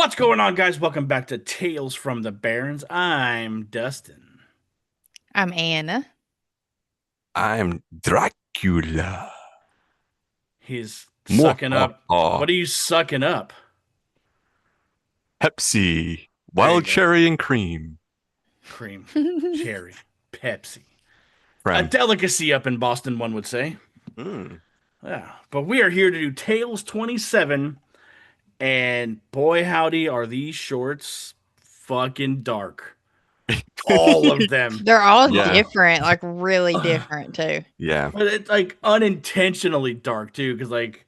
What's going on, guys? Welcome back to Tales from the Barrens. I'm Dustin. I'm Anna. I'm Dracula. He's sucking up. Mwahaha. What are you sucking up? Pepsi. There you Wild go. cherry and cream. Cream, cherry, Pepsi. A Friend. delicacy up in Boston, one would say. Mm. Yeah, but we are here to do Tales 27, and boy, howdy, are these shorts fucking dark. All of them. They're all Yeah. different, like really different too. Yeah. But it's like unintentionally dark too, because like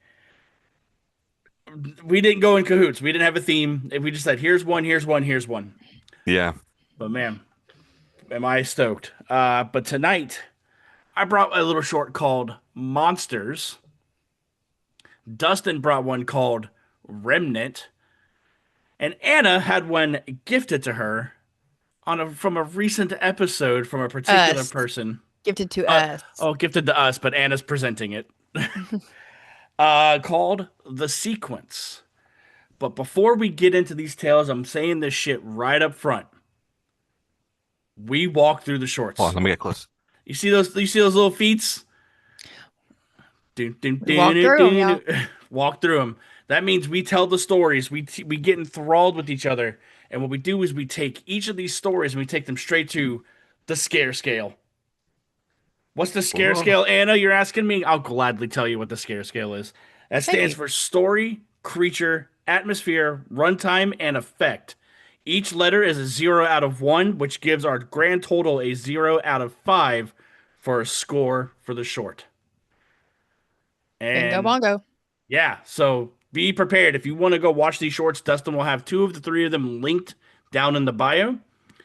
we didn't go in cahoots. We didn't have a theme. We just said, here's one, here's one, here's one. Yeah. But man, am I stoked. But tonight, I brought a little short called Monsters. Dustin brought one called Remnant. And Anna had one gifted to her from a recent episode from a particular Us. person. Gifted to us. Oh, gifted to us, but Anna's presenting it. Called The Sequence. But before we get into these tales, I'm saying this shit right up front. We walk through the Hold shorts. on, let me get close. You see those? You see those little feats? Dun, dun, We dun, walked dun, through them, y'all. dun. Walk through them. That means we tell the stories. We get enthralled with each other, and what we do is we take each of these stories and we take them straight to the scare scale. What's the scare Whoa. scale, Anna? You're asking me. I'll gladly tell you what the scare scale is. That Thank stands you. for story, creature, atmosphere, runtime, and effect. Each letter is a 0 out of 1, which gives our grand total a 0 out of 5 for a score for the short. Bingo And bongo. yeah, so be prepared. If you want to go watch these shorts, Dustin will have two of the three of them linked down in the bio.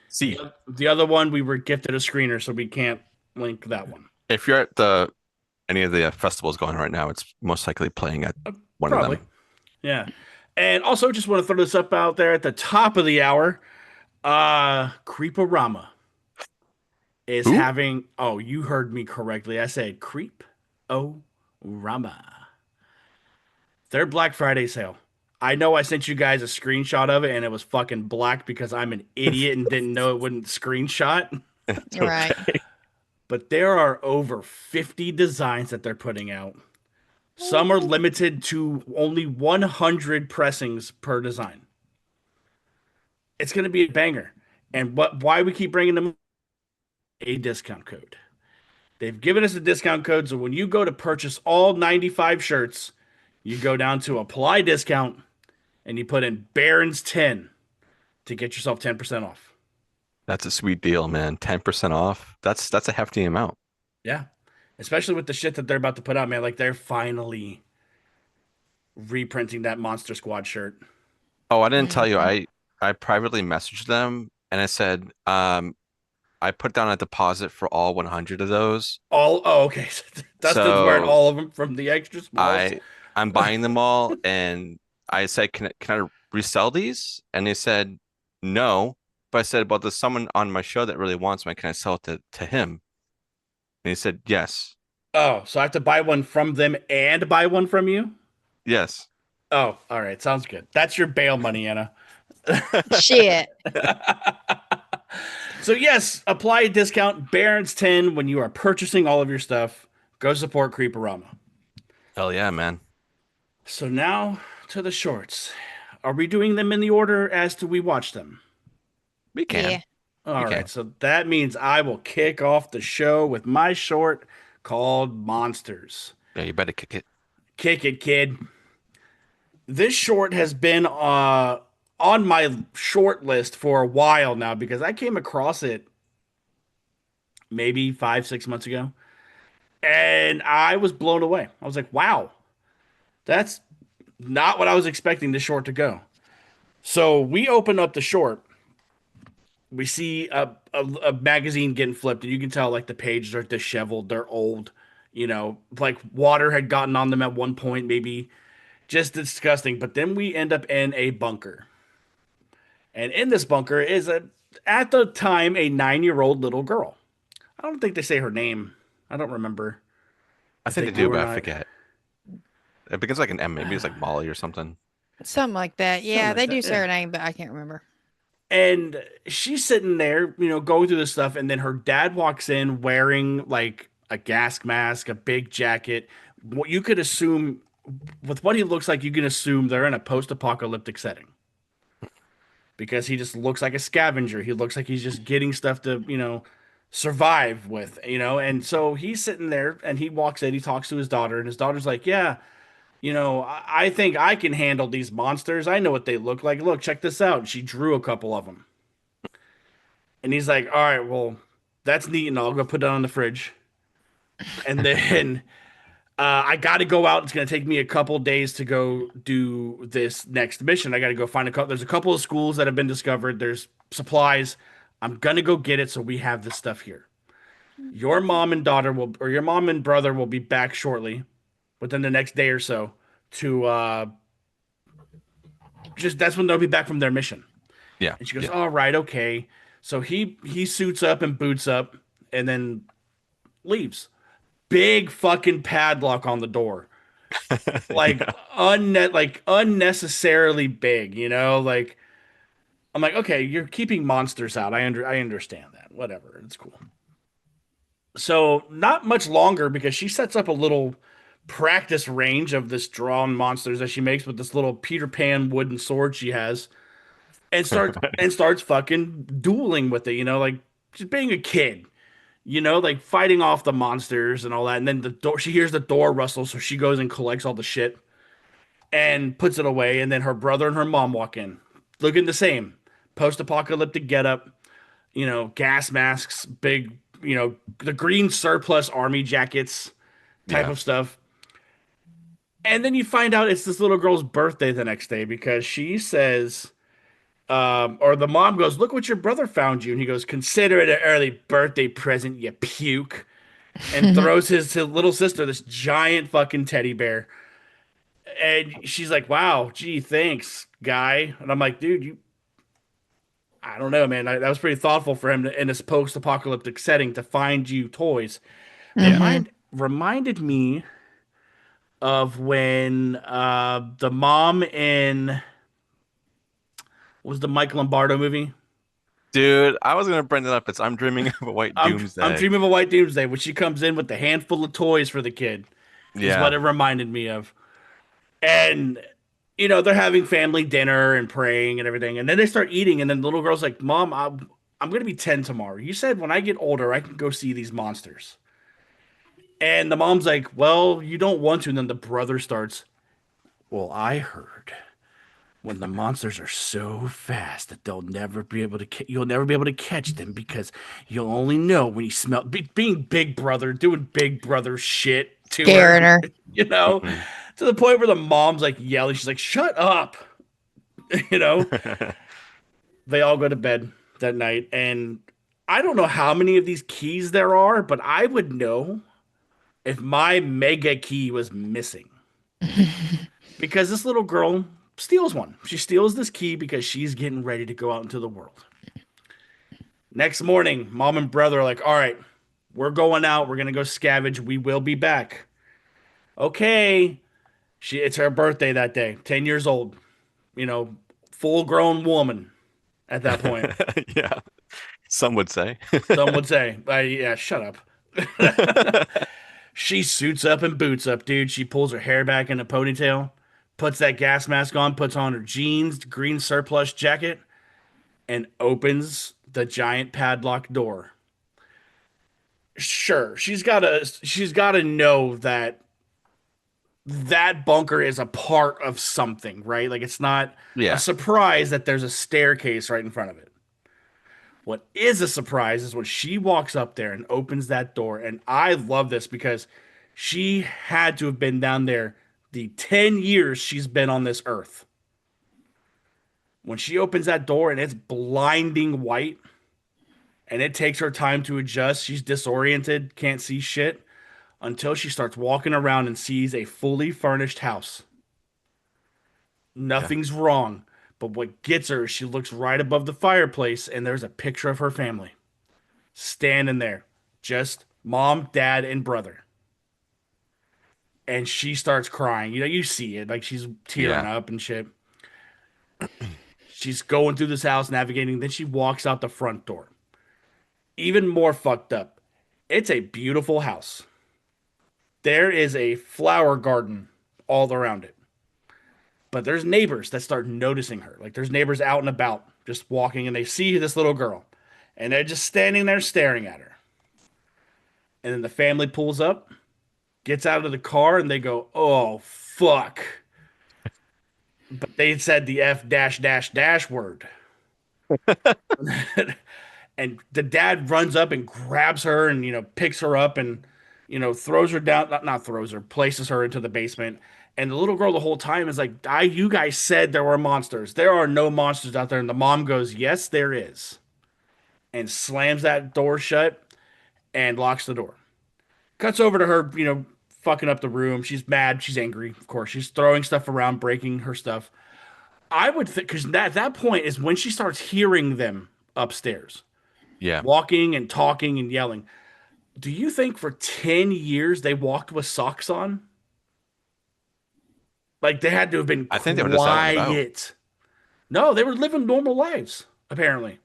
See, The other one, we were gifted a screener, so we can't link that one. if you're at the any of the festivals going right now, it's most likely playing at one of Probably. them. Yeah. And also just want to throw this up out there at the top of the hour. Creeporama is Who? having, oh, you heard me correctly. I said Creep O Rama. Their Black Friday sale. I know I sent you guys a screenshot of it and it was fucking black because I'm an idiot and didn't know it wouldn't screenshot. It's Right. okay. But there are over 50 designs that they're putting out. Some are limited to only 100 pressings per design. It's going to be a banger. And why we keep bringing them a discount code. They've given us a discount code, so when you go to purchase all 95 shirts, you go down to apply discount and you put in Barrens 10 to get yourself 10% off. That's a sweet deal, man. 10% off. That's a hefty amount. Yeah. Especially with the shit that they're about to put out, man. Like they're finally reprinting that Monster Squad shirt. Oh, I didn't tell you. Mhm. I privately messaged them and I said, I put down a deposit for all 100 of those. Okay. Dustin's wearing So all of them from the extra smalls. I I'm buying them all, and I said, can I resell these? And they said no. But I said, well, there's someone on my show that really wants them. Can I sell it to him? And he said yes. Oh, so I have to buy one from them and buy one from you? Yes. Oh, all right. Sounds good. That's your bail money, Anna. Shit. So yes, apply a discount Barons 10 when you are purchasing all of your stuff. Go support Creeporama. Hell yeah, man. So now to the shorts. Are we doing them in the order as to we watch them? We Yeah. can. We All right. can. So that means I will kick off the show with my short called Monsters. Yeah, you better kick it. Kick it, kid. This short has been on my short list for a while now because I came across it maybe 5, 6 months ago. And I was blown away. I was like, wow, that's not what I was expecting this short to go. So we open up the short. We see a magazine getting flipped, and you can tell like the pages are disheveled, they're old. Like water had gotten on them at one point, maybe just disgusting. But then we end up in a bunker. And in this bunker is at the time, a 9-year-old little girl. I don't think they say her name. I don't remember I if think they they do, do or but I not. forget. It begins like an M. Maybe it's like Molly or something. Something like that. Something Yeah, like they do that. say Yeah. her name, but I can't remember. And she's sitting there, going through this stuff, and then her dad walks in wearing like a gas mask, a big jacket. What you could assume with what he looks like, you can assume they're in a post-apocalyptic setting because he just looks like a scavenger. He looks like he's just getting stuff to, survive with, And so he's sitting there and he walks in, he talks to his daughter, and his daughter's like, "Yeah, I think I can handle these monsters. I know what they look like. Look, check this out." And she drew a couple of them. And he's like, "All right, well, that's neat, and I'll go put it on the fridge." And then I got to go out. It's going to take me a couple days to go do this next mission. I got to go find a couple. There's a couple of schools that have been discovered. There's supplies. I'm going to go get it so we have this stuff here. Your mom and daughter will, or your mom and brother will be back shortly, within the next day or so, to just that's when they'll be back from their mission. Yeah. And she goes, Yeah. "All right, okay." So he suits up and boots up and then leaves. Big fucking padlock on the door. Like Yeah. unnecessarily big, Like I'm like, "Okay, you're keeping monsters out. I understand that. Whatever. It's cool." So, not much longer because she sets up a little practice range of this drawn monsters that she makes with this little Peter Pan wooden sword she has and starts fucking dueling with it, like just being a kid, like fighting off the monsters and all that. And then the door, she hears the door rustle, so she goes and collects all the shit and puts it away. And then her brother and her mom walk in, looking the same, post-apocalyptic getup, gas masks, big, the green surplus army jackets type Yeah. of stuff. And then you find out it's this little girl's birthday the next day because she says, or the mom goes, "Look what your brother found you." And he goes, "Consider it an early birthday present, you puke." And throws his little sister this giant fucking teddy bear. And she's like, "Wow, gee, thanks, guy." And I'm like, "Dude, I don't know, man. That was pretty thoughtful for him in this post-apocalyptic setting to find you toys." Yeah. Reminded me of when the mom in was the Mike Lombardo movie. Dude, I was gonna bring that up. It's I'm dreaming of a white I'm doomsday. dreaming of a white doomsday when she comes in with the handful of toys for the kid is what Yeah. it reminded me of. And they're having family dinner and praying and everything, and then they start eating, and then the little girl's like, "Mom, I'm gonna be 10 tomorrow. You said when I get older I can go see these monsters." And the mom's like, "Well, you don't want to." And then the brother starts, "Well, I heard when the monsters are so fast that they'll never be able to you'll never be able to catch them because you'll only know when you smell being big brother doing big brother shit to her, Scaring her. you know Hmm. to the point where the mom's like yelling, she's like, "Shut up." you know they all go to bed that night, and I don't know how many of these keys there are, but I would know if my mega key was missing because this little girl steals one. She steals this key because she's getting ready to go out into the world. Next morning, mom and brother are like, "All right, we're going out. We're going to go scavenge. We will be back." Okay. It's her birthday that day, 10 years old, you know, full grown woman at that point. Yeah. Some would say. Some would say, "Yeah, shut up." She suits up and boots up, dude. She pulls her hair back in a ponytail, puts that gas mask on, puts on her jeans, green surplus jacket, and opens the giant padlock door. Sure, she's got to know that that bunker is a part of something, right? Like it's not a Yeah. surprise that there's a staircase right in front of it. What is a surprise is when she walks up there and opens that door. And I love this because she had to have been down there the 10 years she's been on this earth. When she opens that door and it's blinding white and it takes her time to adjust, she's disoriented, can't see shit until she starts walking around and sees a fully furnished house. Yeah. Nothing's wrong. But what gets her is she looks right above the fireplace and there's a picture of her family standing there. Just mom, dad, and brother. And she starts crying. You see it. Like she's tearing Yeah. up and shit. She's going through this house, navigating. Then she walks out the front door. Even more fucked up. It's a beautiful house. There is a flower garden all around it. But there's neighbors that start noticing her. Like there's neighbors out and about, just walking, and they see this little girl. And they're just standing there staring at her. And then the family pulls up, gets out of the car, and they go, "Oh, fuck." But they said the F dash dash dash word. And the dad runs up and grabs her and, picks her up and, throws her down, not throws her, places her into the basement. And the little girl the whole time is like, you guys said there were monsters. There are no monsters out there. And the mom goes, "Yes, there is." And slams that door shut and locks the door. Cuts over to her, fucking up the room. She's mad. She's angry. Of course, she's throwing stuff around, breaking her stuff. I would think, because that point is when she starts hearing them upstairs, Yeah. walking and talking and yelling. Do you think for 10 years they walked with socks on? Like they had to have been I think they were just out and about. quiet. No, they were living normal lives, apparently.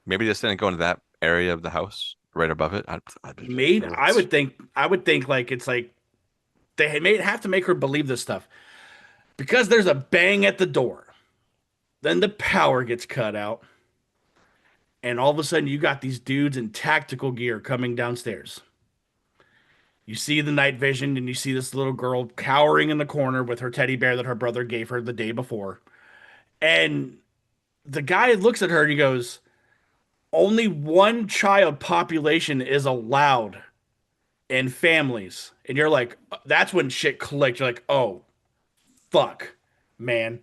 Maybe just didn't go into that area of the house right above it. Maybe I would think like it's like they may have to make her believe this stuff because there's a bang at the door. Then the power gets cut out. And all of a sudden you got these dudes in tactical gear coming downstairs. You see the night vision and you see this little girl cowering in the corner with her teddy bear that her brother gave her the day before. And the guy looks at her and he goes, "Only one child population is allowed in families." And you're like, that's when shit clicked. You're like, "Oh, fuck, man."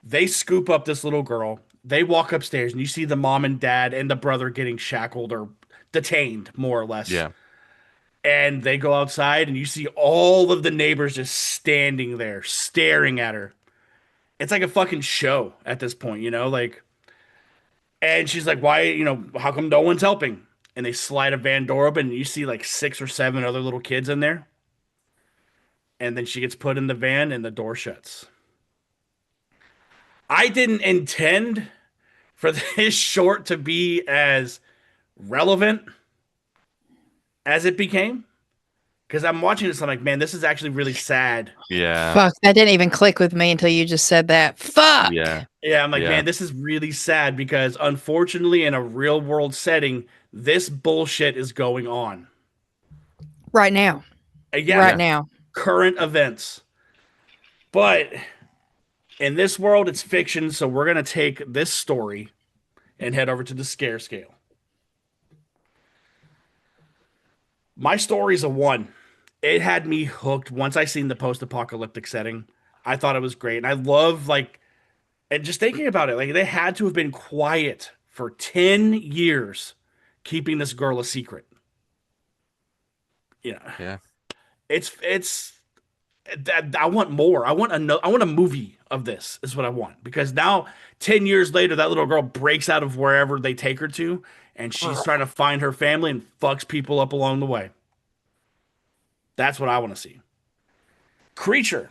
They scoop up this little girl. They walk upstairs and you see the mom and dad and the brother getting shackled or detained, more or less. Yeah. And they go outside and you see all of the neighbors just standing there staring at her. It's like a fucking show at this point, like, and she's like, "Why, how come no one's helping?" And they slide a van door open and you see like 6 or 7 other little kids in there. And then she gets put in the van and the door shuts. I didn't intend for this short to be as relevant as it became. Because I'm watching this, I'm like, man, this is actually really sad. Yeah. Fuck, that didn't even click with me until you just said that. Fuck. Yeah. Yeah, I'm like, Yeah. man, this is really sad because unfortunately, in a real world setting, this bullshit is going on. Right now. Yeah, Right now. current events. But in this world, it's fiction, so we're going to take this story and head over to the scare scale. My story's a 1. It had me hooked once I seen the post-apocalyptic setting. I thought it was great. And I love, like, and just thinking about it, like, they had to have been quiet for 10 years keeping this girl a secret. Yeah. It's that I want more. I want a movie of this is what I want, because now 10 years later that little girl breaks out of wherever they take her to and she's trying to find her family and fucks people up along the way. That's what I want to see. Creature.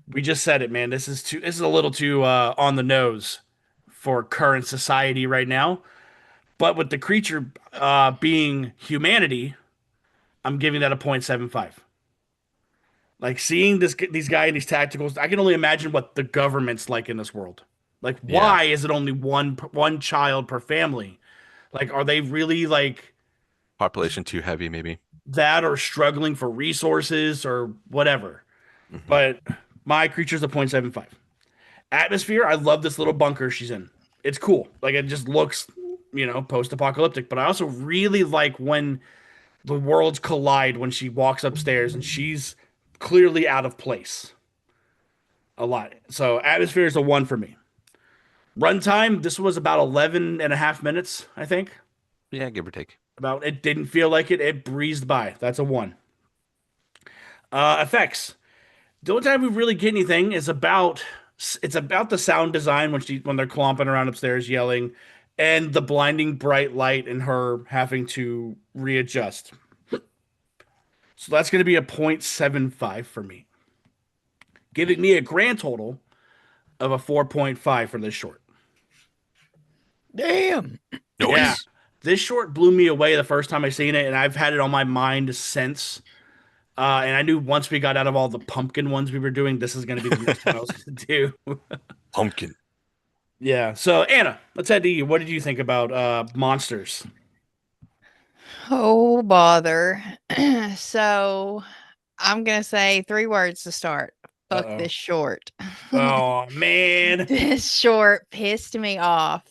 We just said it, man. This is a little too on the nose for current society right now. But with the creature being humanity, I'm giving that a 0.75. Like seeing these guys in these tacticals, I can only imagine what the government's like in this world. Like, why is it only one child per family? Like, are they really like Population too heavy, maybe. that, or struggling for resources or whatever? Mm-hmm. But my creature's a 0.75. Atmosphere, I love this little bunker she's in. It's cool. Like, it just looks, post-apocalyptic. But I also really like when the worlds collide when she walks upstairs and she's clearly out of place. A lot. So atmosphere is a 1 for me. Runtime, this was about 11 and a half minutes, I think. Yeah, give or take. It didn't feel like it. It breezed by. That's a 1. Effects. The only time we really get anything is about the sound design when they're clomping around upstairs yelling, and the blinding bright light and her having to readjust. So that's going to be a 0.75 for me, giving me a grand total of a 4.5 for this short. Damn. Yeah. Noise. This short blew me away the first time I seen it, and I've had it on my mind since. And I knew once we got out of all the pumpkin ones we were doing, this is going to be the next one I was going to do. Pumpkin. Yeah. So Anna, let's head to you. What did you think about monsters? Oh, bother. So I'm going to say 3 words to start. Fuck Uh-oh. this short. Oh man. This short pissed me off.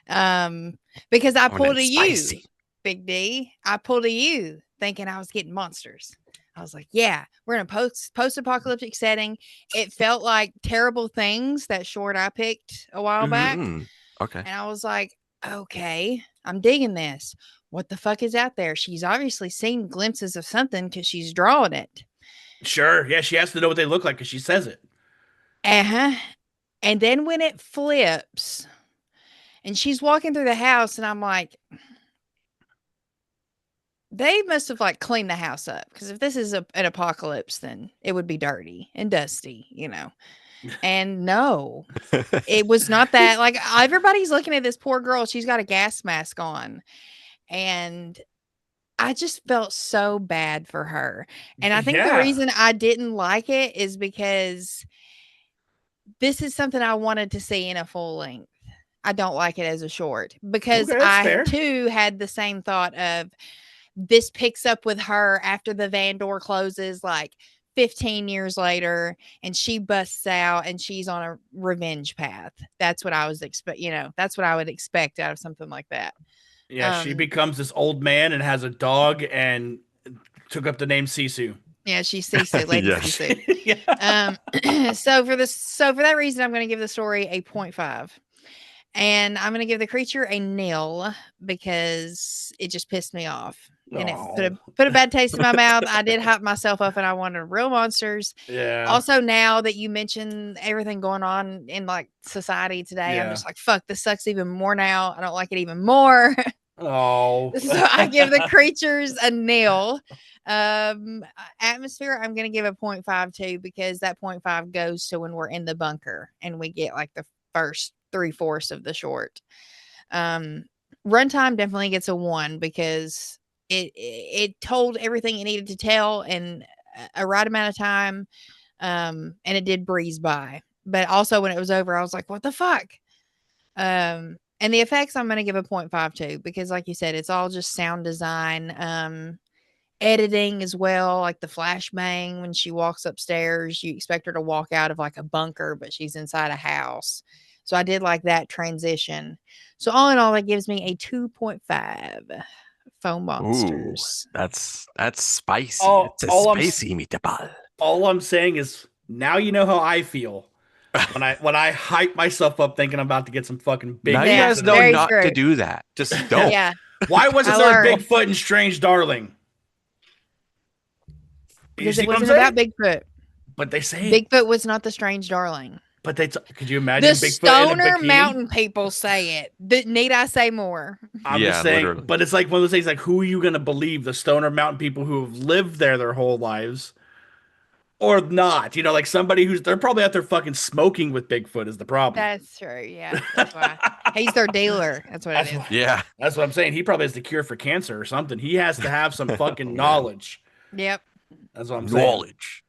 Um, because I Coming in pulled a U, spicy. Big D. I pulled a U thinking I was getting monsters. I was like, yeah, we're in a post-apocalyptic setting. It felt like Terrible Things, that short I picked a while back. Okay. And I was like, okay, I'm digging this. What the fuck is out there? She's obviously seen glimpses of something because she's drawing it. Sure. Yeah, she has to know what they look like because she says it. Uh-huh. And then when it flips and she's walking through the house, and I'm like, they must have like cleaned the house up, because if this is an apocalypse, then it would be dirty and dusty, you know. And no, it was not that. Like, everybody's looking at this poor girl. She's got a gas mask on, and I just felt so bad for her. And I think the Yeah. reason I didn't like it is because this is something I wanted to see in a full length. I don't like it as a short, because Okay, that's I fair. too had the same thought of, this picks up with her after the van door closes, like 15 years later, and she busts out and she's on a revenge path. That's what I was that's what I would expect out of something like that. Yeah, she becomes this old man and has a dog and took up the name Sisu. Yeah, she's Sisu, Lady Yes. Sisu. Yeah. So for that reason, I'm going to give the story a 0.5. And I'm going to give the creature a nil because it just pissed me off. And it Oh. put a bad taste in my mouth. I did hype myself up and I wanted real monsters. Yeah. Also, now that you mentioned everything going on in like society today, I'm Yeah. just like, fuck, this sucks even more now. I don't like it even more. Oh. So I give the creatures a nil. Atmosphere, I'm going to give a 0.5 to, because that 0.5 goes to when we're in the bunker and we get like the first 3/4 of the short. Runtime definitely gets a 1, because it told everything it needed to tell in a right amount of time. And it did breeze by. But also when it was over, I was like, what the fuck? And the effects, I'm going to give a 0.5 to, because like you said, it's all just sound design. Editing as well, like the flashbang when she walks upstairs, you expect her to walk out of like a bunker, but she's inside a house. So I did like that transition. So all in all, that gives me a 2.5. Foam Ooh, monsters. that's spicy. all, It's a all spicy meatball. all I'm saying is now you know how I feel when I hype myself up thinking I'm about to get some fucking Now Bigfoot. you Yeah, guys know very not to true. do that. Just don't. Yeah, Why wasn't I there a learned. Bigfoot in Strange Darling? You Because see it what I'm wasn't about saying? Bigfoot. But they say it. Bigfoot was not the strange darling. But could you The imagine Bigfoot in a stoner bikini? mountain people say it. Need I say more? I'm just Yeah, saying, literally. but it's like one of those things like who are you gonna believe? The stoner mountain people who have lived there their whole lives or not? You know, like somebody who's they're probably out there fucking smoking with Bigfoot is the problem. That's true. Yeah, that's why he's their dealer. That's what That's it is. what, Yeah. that's what I'm saying. He probably has the cure for cancer or something. He has to have some fucking knowledge. Yep. That's what I'm saying. Knowledge.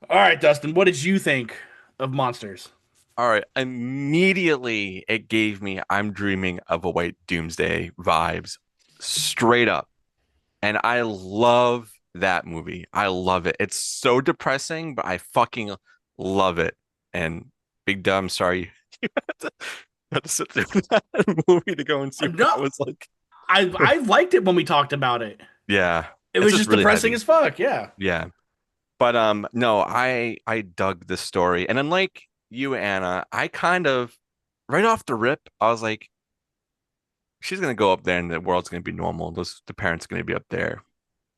All right, Dustin, what did you think of monsters? All right. Immediately, it gave me I'm dreaming of a white doomsday vibes straight up. And I love that movie. I love it. It's so depressing, but I fucking love it. And Big Dumb, sorry, you had to sit through that movie to go and see what No. it was like. I liked it when we talked about it. Yeah. It It's was just really depressing heavy. as fuck. Yeah. Yeah. But no, I dug this story. And unlike you, Anna, I kind of right off the rip, I was like, she's gonna go up there and the world's gonna be normal. The parents are gonna be up there.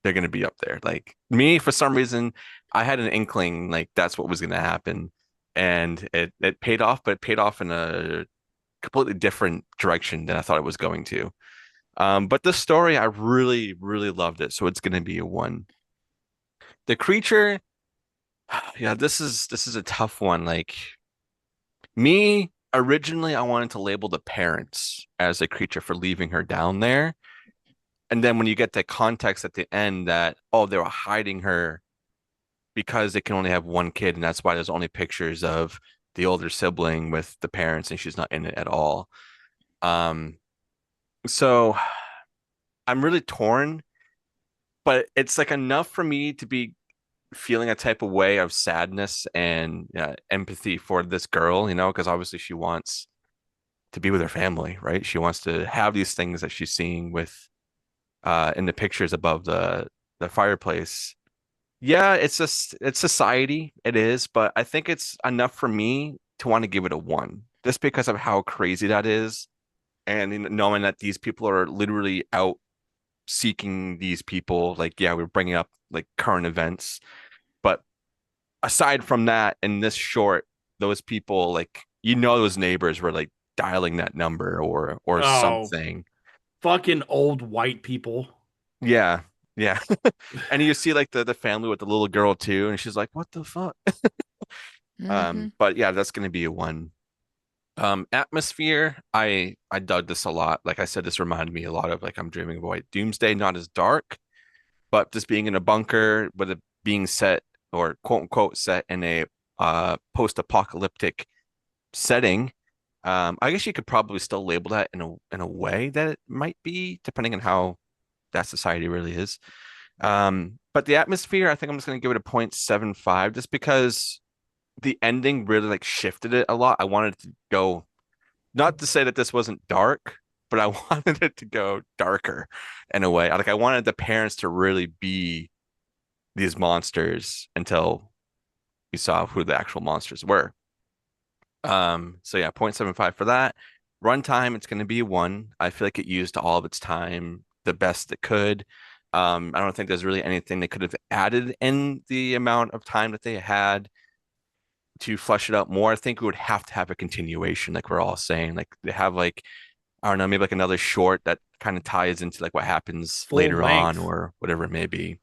They're gonna be up there. Like me, for some reason, I had an inkling like that's what was gonna happen. And it paid off, but it paid off in a completely different direction than I thought it was going to. But the story, I really, really loved it. So it's gonna be a 1. The creature, yeah, this is a tough one. Like Me, originally, I wanted to label the parents as a creature for leaving her down there. And then when you get the context at the end that, oh, they were hiding her because they can only have one kid, and that's why there's only pictures of the older sibling with the parents, and she's not in it at all. Um, so I'm really torn, but it's like enough for me to be feeling a type of way of sadness and empathy for this girl, because obviously she wants to be with her family, right? She wants to have these things that she's seeing with in the pictures above the fireplace. Yeah, it's society, it is, but I think it's enough for me to want to give it a one, just because of how crazy that is, and knowing that these people are literally out seeking these people. Like, yeah, we're bringing up like current events, but aside from that, in this short, those people, like, those neighbors were like dialing that number or Oh, something. fucking old white people. Yeah, yeah. And you see like the family with the little girl too, and she's like, "What the fuck?" Hmm. But yeah, that's gonna be a one. Atmosphere, I dug this a lot. Like I said, this reminded me a lot of like I'm Dreaming of White Doomsday, not as dark, but just being in a bunker with it being set or quote unquote set in a post-apocalyptic setting. I guess you could probably still label that in a way that it might be, depending on how that society really is. But the atmosphere, I think I'm just gonna give it a 0.75 just because the ending really like shifted it a lot. I wanted it to go, not to say that this wasn't dark, but I wanted it to go darker in a way. Like I wanted the parents to really be these monsters until we saw who the actual monsters were. So yeah, 0.75 for that. Runtime, it's going to be a one. I feel like it used all of its time the best it could. I don't think there's really anything they could have added in the amount of time that they had to flesh it out more. I think we would have to have a continuation, like we're all saying. Like they have like, I don't know, maybe like another short that kind of ties into like what happens Full later on length. or whatever it may be.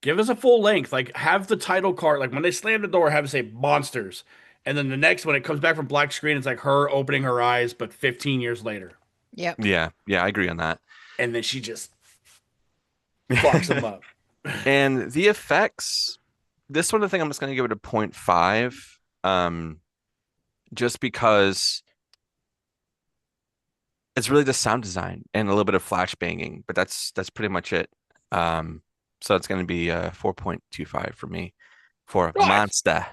Give us a full length. Like have the title card. Like when they slam the door, have it say monsters. And then the next one, it comes back from black screen. It's like her opening her eyes, but 15 years later. Yep. Yeah, yeah, I agree on that. And then she just fucks them up. And the effects, this one, I think I'm just going to give it a 0.5, just because it's really the sound design and a little bit of flash banging, but that's pretty much it. So it's going to be 4.25 for me for What? Monster.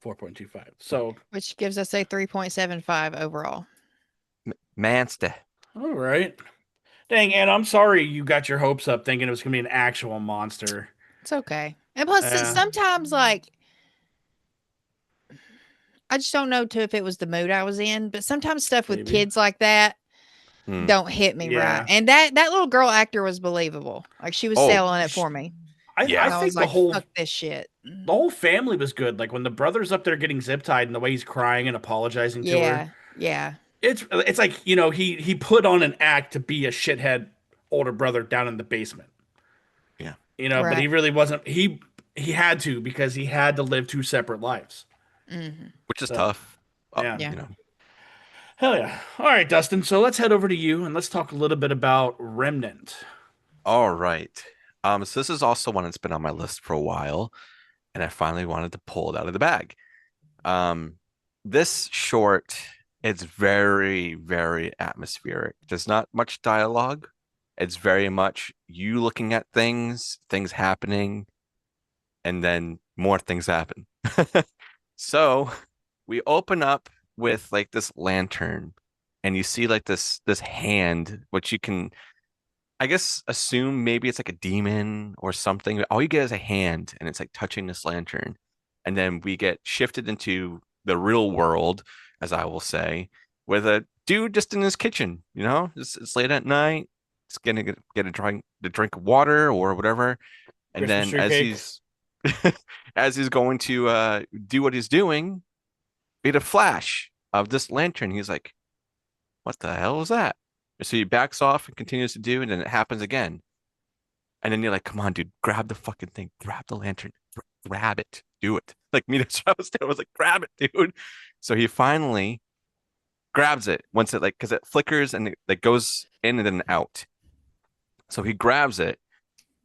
4.25. So, Which gives us a 3.75 overall. Monster. all right. Dang, Anna, I'm sorry you got your hopes up thinking it was going to be an actual monster. It's okay. And plus, Uh, sometimes, like, I just don't know too if it was the mood I was in, but sometimes stuff with maybe. kids like that Hmm. don't hit me right. Yeah. And that little girl actor was believable. Like she was Oh, selling it for me. I And yeah. I was think the like, whole fuck this shit. the whole family was good. Like when the brother's up there getting zip tied and the way he's crying and apologizing to her. Yeah. Yeah. It's like, he put on an act to be a shithead older brother down in the basement. Yeah. But he Right. really wasn't he had to because he had to live two separate lives. Hmm. Which is So, tough. yeah. Yeah. You know. Hell yeah. All right, Dustin. So let's head over to you and let's talk a little bit about Remnant. All right. So this is also one that's been on my list for a while, and I finally wanted to pull it out of the bag. Um, this short, it's very, very atmospheric. There's not much dialogue. It's very much you looking at things happening, and then more things happen. So we open up with like this lantern, and you see like this hand, which you can, I guess, assume maybe it's like a demon or something. All you get is a hand, and it's like touching this lantern. And then we get shifted into the real world, as I will say, with a dude just in his kitchen. It's late at night. It's gonna get a drink of water or whatever. And Christmas then tree as cake. he's as he's going to do what he's doing, we get a flash of this lantern. He's like, "What the hell was that?" So he backs off and continues to do, and then it happens again. And then you're like, come on, dude, grab the fucking thing, grab the lantern, grab it, do it. Like me, I was like, grab it, dude. So he finally grabs it once it like because it flickers and it like goes in and then out. So he grabs it,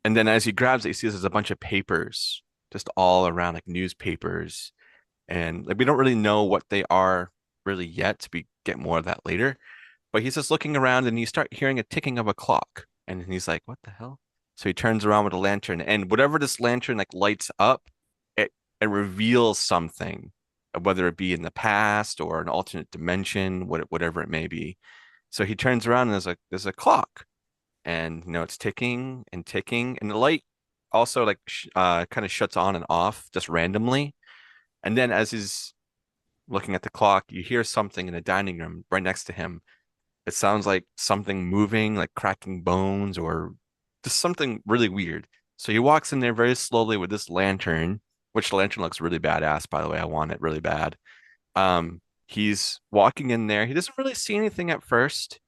and then as he grabs it, he sees there's a bunch of papers just all around, like newspapers, and like we don't really know what they are really yet. We get more of that later. But he's just looking around, and you start hearing a ticking of a clock, and he's like, "What the hell?" So he turns around with a lantern, and whatever this lantern like lights up, it reveals something, whether it be in the past or an alternate dimension, whatever it may be. So he turns around, and there's a clock, and it's ticking and ticking, and the light also like kind of shuts on and off just randomly. And then as he's looking at the clock, you hear something in the dining room right next to him. It sounds like something moving, like cracking bones or just something really weird. So he walks in there very slowly with this lantern, which the lantern looks really badass, by the way. I want it really bad. He's walking in there. He doesn't really see anything at first.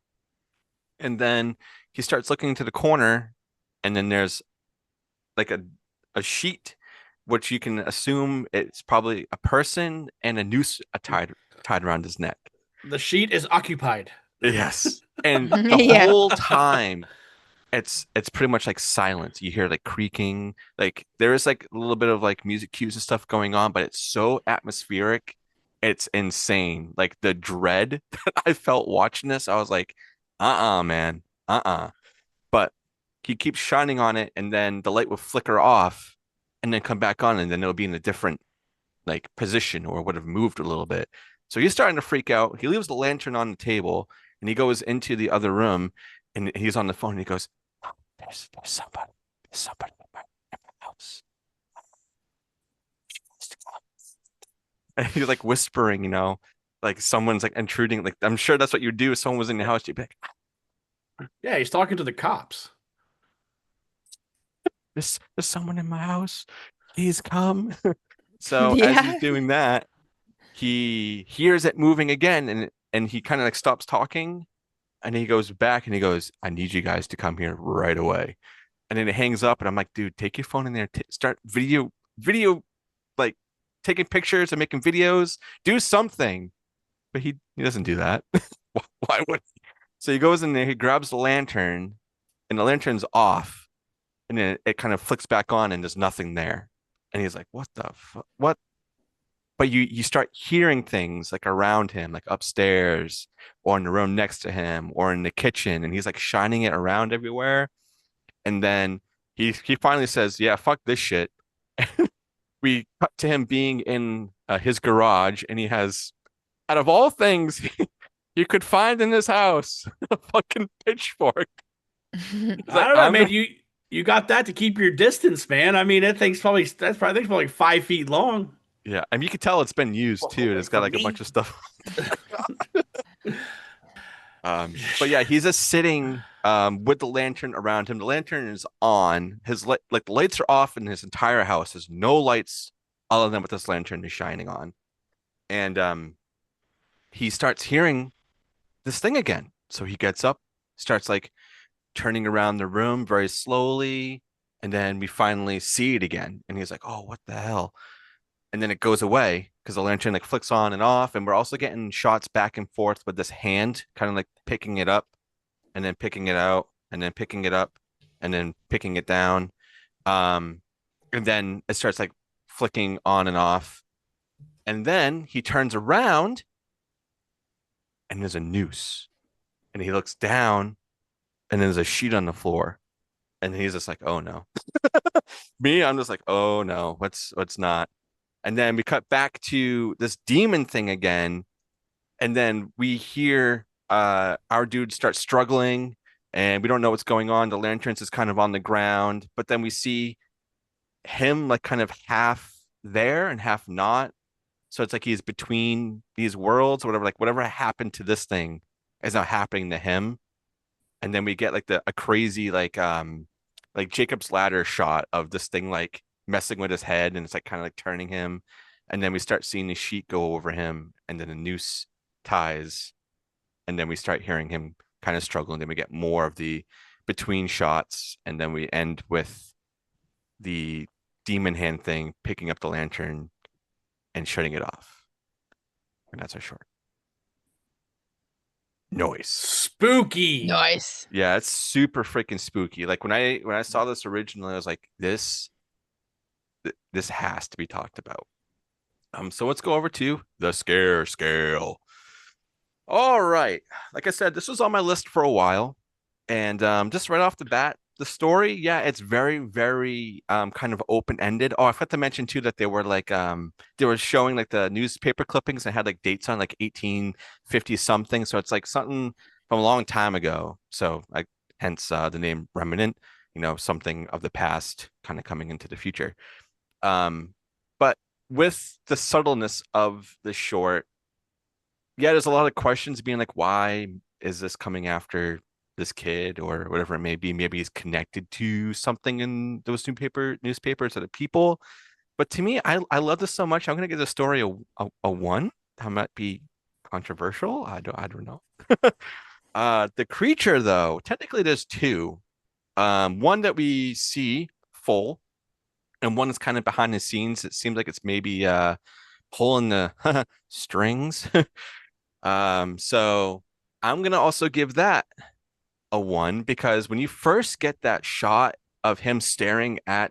And then he starts looking into the corner, and then there's like a sheet, which you can assume it's probably a person and a noose tied around his neck. The sheet is occupied. Yes. And the Yeah. whole time it's pretty much like silence. You hear like creaking, like there is like a little bit of like music cues and stuff going on, but it's so atmospheric. It's insane. Like the dread that I felt watching this, I was like, man. But he keeps shining on it, and then the light will flicker off and then come back on, and then it'll be in a different like position or would have moved a little bit. So he's starting to freak out. He leaves the lantern on the table and he goes into the other room, and he's on the phone and he goes, "Oh, there's somebody in my house." And he's like whispering, like someone's like intruding. Like I'm sure that's what you would do if someone was in your house. You'd be like, Yeah, he's talking to the cops. there's someone in my house. Please come. So as he's Yeah. doing that, he hears it moving again, and he kind of like stops talking, and he goes back and he goes, "I need you guys to come here right away." And then it hangs up, and I'm like, "Dude, take your phone in there, start video, like taking pictures and making videos, do something." But he doesn't do that. Why would he? So he goes in there, he grabs the lantern, and the lantern's off, and then it kind of flicks back on, and there's nothing there. And he's like, "What the fuck? What?" But you start hearing things like around him, like upstairs or in the room next to him or in the kitchen, and he's like shining it around everywhere. And then he finally says, "Yeah, fuck this shit." We cut to him being in his garage, and he has, out of all things you could find in this house, a fucking pitchfork. He's I like, don't know, I'm man. gonna... You got that to keep your distance, man. I mean, that's probably like 5 feet long. Yeah, I mean, you can tell it's been used too. It's got From like a bunch me? of stuff. But yeah, he's just sitting with the lantern around him. The lantern is on. Like the lights are off in his entire house. There's no lights other than what this lantern is shining on. And he starts hearing this thing again. So he gets up, starts like turning around the room very slowly, and then we finally see it again. And he's like, "Oh, what the hell?" And then it goes away because the lantern like flicks on and off, and we're also getting shots back and forth with this hand kind of like picking it up and then picking it out and then picking it up and then picking it down. um and then it starts like flicking on and off, and then he turns around and there's a noose, and he looks down and there's a sheet on the floor, and he's just like, "Oh no." I'm just like, "Oh no, what's not." And then we cut back to this demon thing again. And then we hear our dude start struggling, and we don't know what's going on. The lanterns is kind of on the ground, but then we see him like kind of half there and half not. So it's like he's between these worlds or whatever. Like whatever happened to this thing is now happening to him. And then we get like a crazy like Jacob's ladder shot of this thing like messing with his head, and it's like kind of like turning him. And then we start seeing the sheet go over him, and then the noose ties, and then we start hearing him kind of struggling. Then we get more of the between shots, and then we end with the demon hand thing picking up the lantern and shutting it off. And that's our short. Noise. Spooky. Nice. Yeah, it's super freaking spooky. Like when I saw this originally, I was like, this has to be talked about. So let's go over to the scare scale. All right. Like I said, this was on my list for a while. And just right off the bat, the story, yeah, it's very, very kind of open-ended. Oh, I forgot to mention too that they were like they were showing like the newspaper clippings and had like dates on like 1850 something. So it's like something from a long time ago. So like hence the name Remnant, something of the past kind of coming into the future. But with the subtleness of the short, yeah, there's a lot of questions being like, why is this coming after this kid or whatever it may be? Maybe he's connected to something in those newspapers or the people. But to me, I love this so much. I'm gonna give the story a one. That might be controversial. I don't know. The creature though, technically there's two. One that we see full, and one is kind of behind the scenes. It seems like it's maybe pulling the strings. So I'm gonna also give that a one because when you first get that shot of him staring at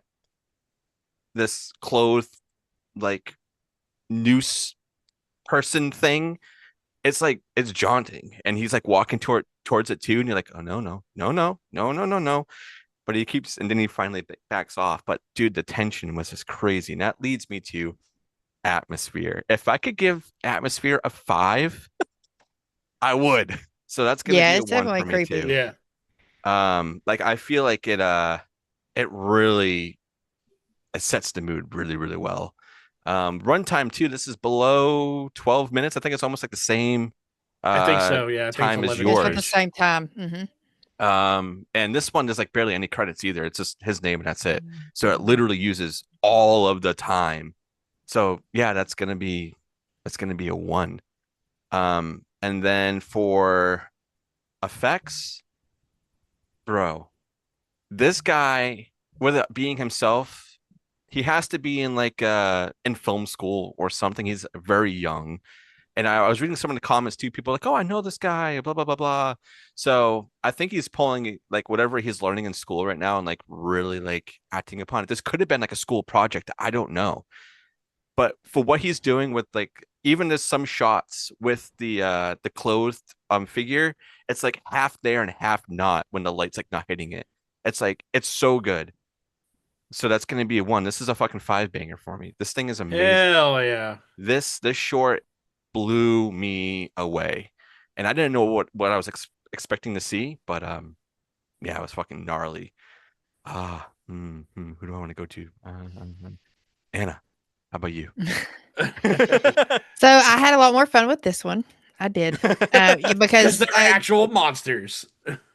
this clothed like noose person thing, it's like it's jaunting and he's like walking towards it too, and you're like, oh no, no, no, no, no, no, no, no. But he keeps, and then he finally backs off. But dude, the tension was just crazy. And that leads me to atmosphere. If I could give atmosphere a 5, I would. So that's gonna Yeah, be a it's one definitely for me creepy. too. Yeah. Like I feel like it really it sets the mood really, really well. Runtime too, this is below 12 minutes. I think it's almost like the same I think so. Yeah. I think it's time as 11 It's at the yours. same time. And this one there's like barely any credits either. It's just his name and that's it. So it Mm-hmm. literally uses all of the time. So yeah, that's gonna be a one. And then for effects, bro, this guy, whether being himself, he has to be in like in film school or something. He's very young. And I was reading some of the comments too. People are like, oh, I know this guy, blah, blah, blah, blah. So I think he's pulling like whatever he's learning in school right now and like really like acting upon it. This could have been like a school project. I don't know. But for what he's doing with like even there's some shots with the clothed figure, it's like half there and half not when the light's like not hitting it. It's like it's so good. So that's gonna be a one. This is a fucking 5 banger for me. This thing is amazing. Hell yeah. This short blew me away, and I didn't know what I was expecting to see, but yeah, it was fucking gnarly. Who do I want to go to? Anna, how about you? So I had a lot more fun with this one. I did. Yeah, Because because they're actual monsters.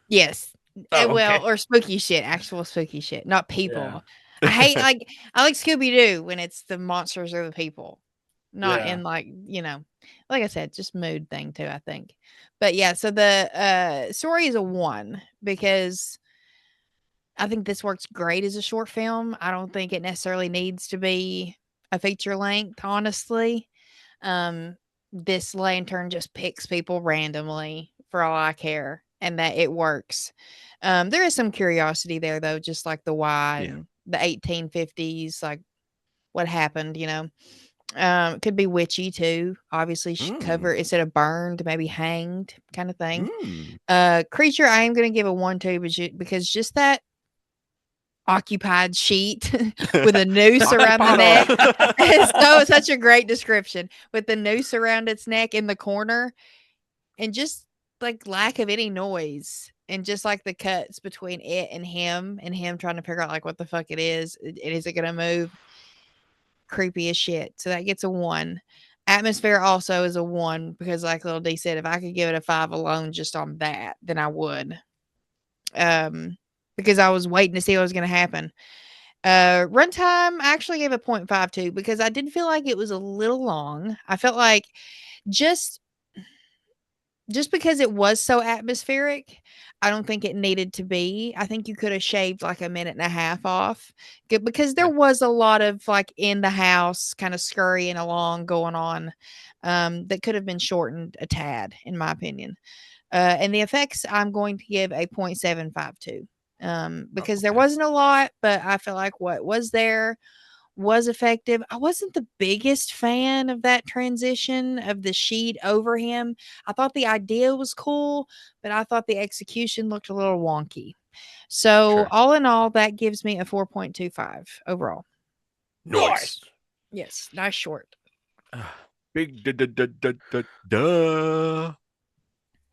yes. Oh, Well, okay. or spooky shit, actual spooky shit, not people. Yeah. I like Scooby Doo when it's the monsters or the people, not Yeah. in like I said, just mood thing too. I think, but yeah. So the story is a one because I think this works great as a short film. I don't think it necessarily needs to be a feature length. Honestly, um, this lantern just picks people randomly for all I care, and that it works. There is some curiosity there though, just like the why Yeah. and the 1850s, like what happened, It could be witchy too. Obviously, cover instead of burned, maybe hanged kind of thing. Creature, I am going to give a 1 2 because just that occupied sheet with a noose around the neck. It's such a great description with the noose around its neck in the corner and just like lack of any noise and just like the cuts between it and him trying to figure out like what the fuck it is and is it gonna move. Creepy as shit. So that gets a 1. Atmosphere also is a 1 because like little D said, if I could give it a 5 alone just on that, then I would. Because I was waiting to see what was gonna happen. Runtime, I actually gave a 0.52 because I did feel like it was a little long. I felt like just just because it was so atmospheric, I don't think it needed to be. I think you could have shaved like a minute and a half off because there Okay. was a lot of like in the house kind of scurrying along going on that could have been shortened a tad, in my opinion. And the effects, I'm going to give a 0.752 because there Okay. wasn't a lot, but I feel like what was there was effective. I wasn't the biggest fan of that transition of the sheet over him. I thought the idea was cool, but I thought the execution looked a little wonky. So, Sure. all in all, that gives me a 4.25 overall. Nice. Yes, nice short. Big duh.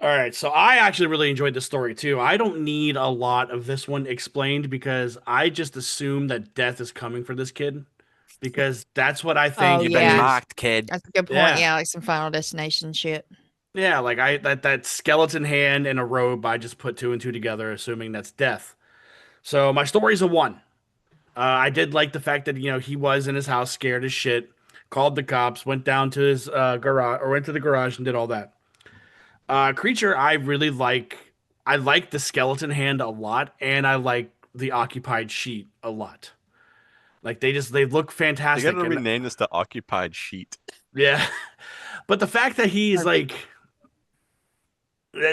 All right, so I actually really enjoyed the story too. I don't need a lot of this one explained because I just assume that death is coming for this kid because that's what I think Oh, You've it been yeah. is. mocked, kid. That's a good point. Yeah. Yeah, like some Final Destination shit. Yeah, like that skeleton hand in a robe, I just put two and two together, assuming that's death. So my story's a one. I did like the fact that he was in his house, scared as shit, called the cops, went down to his garage or went to the garage and did all that. Creature, I really like. I like the skeleton hand a lot, and I like the occupied sheet a lot. Like they look They fantastic, gotta and rename this to Occupied Sheet. yeah. But the fact that he's Perfect.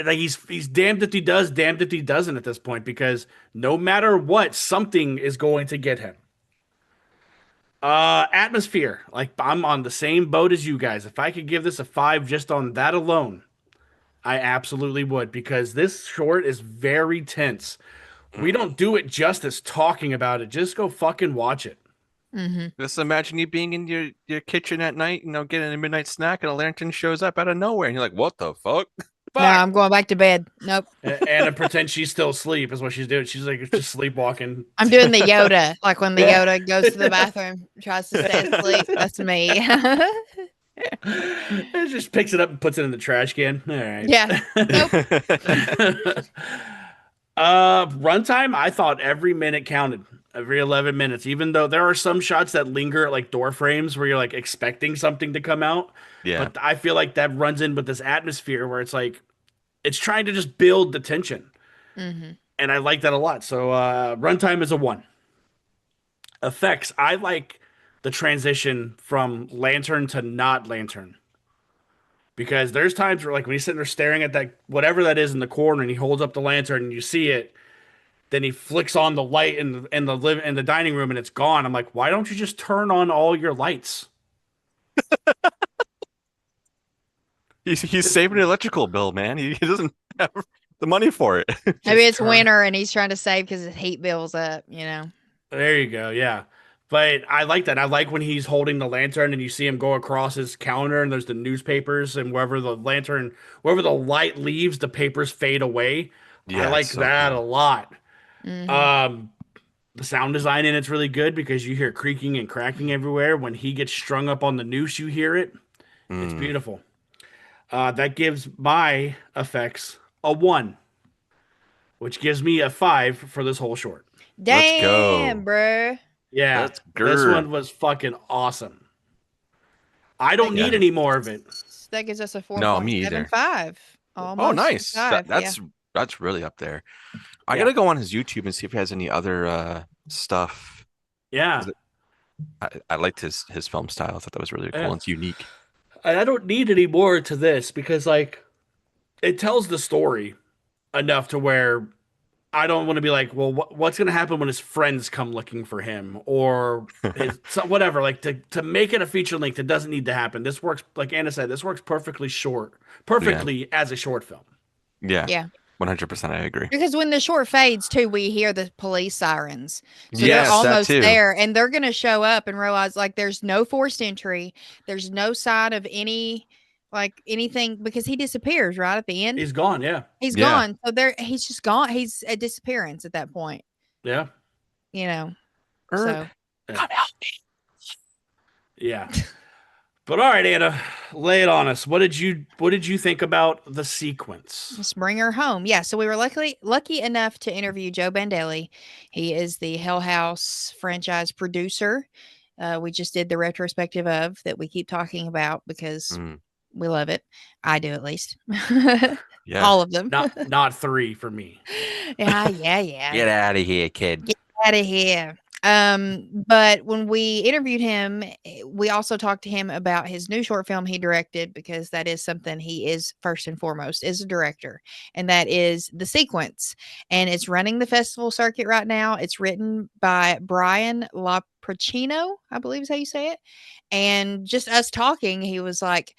like he's damned if he does, damned if he doesn't at this point, because no matter what, something is going to get him. Atmosphere. Like I'm on the same boat as you guys. If I could give this a 5 just on that alone, I absolutely would because this short is very tense. We Mm. don't do it justice talking about it. Just go fucking watch it. Mm-hmm. Just imagine you being in your kitchen at night, getting a midnight snack, and a lantern shows up out of nowhere, and you're like, "What the fuck?" No, Fuck. I'm going back to bed. Nope. Anna pretends she's still asleep is what she's doing. She's like just sleepwalking. I'm doing the Yoda, like when the Yeah. Yoda goes to the bathroom, tries to stay asleep. That's me. It just picks it up and puts it in the trash can. All right. Yeah. Nope. Runtime, I thought every minute counted. Every 11 minutes, even though there are some shots that linger at like door frames where you're like expecting something to come out. Yeah. But I feel like that runs in with this atmosphere where it's like it's trying to just build the tension. Mm-hmm. And I like that a lot. So runtime is a 1. Effects, I like the transition from lantern to not lantern. Because there's times where like when he's sitting there staring at that whatever that is in the corner and he holds up the lantern and you see it, then he flicks on the light in the dining room and it's gone. I'm like, why don't you just turn on all your lights? He's saving an electrical bill, man. He doesn't have the money for it. Maybe it's turn- winter and he's trying to save because his heat bill's up, There you go. Yeah. But I like that. I like when he's holding the lantern and you see him go across his counter and there's the newspapers and wherever the light leaves, the papers fade away. I Yeah, like it's so that a cool. lot. Mm-hmm. The sound design in it's really good because you hear creaking and cracking everywhere. When he gets strung up on the noose, you hear it. It's Mm. beautiful. That gives my effects a 1, which gives me a 5 for this whole short. Let's Damn, go. bruh. Yeah, Let's this go. one was fucking awesome. I That don't Yeah. need any more of it. That gives us a No, me either. 4.75. Oh, Almost nice. 5. That's really up there. I Yeah. gotta go on his YouTube and see if he has any other stuff. Yeah. I liked his film style. I thought that was really cool Yeah. and it's unique. And I don't need any more to this because like it tells the story enough to where I don't want to be like, well, what's going to happen when his friends come looking for him or whatever. Like to make it a feature length, it doesn't need to happen. This works, like Anna said, this works Yeah. perfectly as a short film. Yeah. Yeah. 100% I agree. Because when the short fades too, we hear the police sirens. So Yes, they're that almost too. there and they're going to show up and realize like there's no forced entry. There's no sign of anything because he disappears right at the end. He's gone. Yeah. He's Yeah. gone. So he's just gone. He's a disappearance at that point, Yeah. So Come help me. Yeah. But all right, Anna, lay it on us. What did you think about the sequence? let's bring her home. Yeah. So we were lucky enough to interview Joe Bandelli. He is the Hell House franchise producer. We just did the retrospective of that we keep talking about because Mm. We love it. I do, at least. Yeah. All of them. Not 3 for me. Yeah. Get out of here, kid. Get out of here. But when we interviewed him, we also talked to him about his new short film he directed, because that is something he is first and foremost is a director, and that is The Sequence. And it's running the festival circuit right now. It's written by Brian Lapricino, I believe is how you say it. And just us talking, he was like,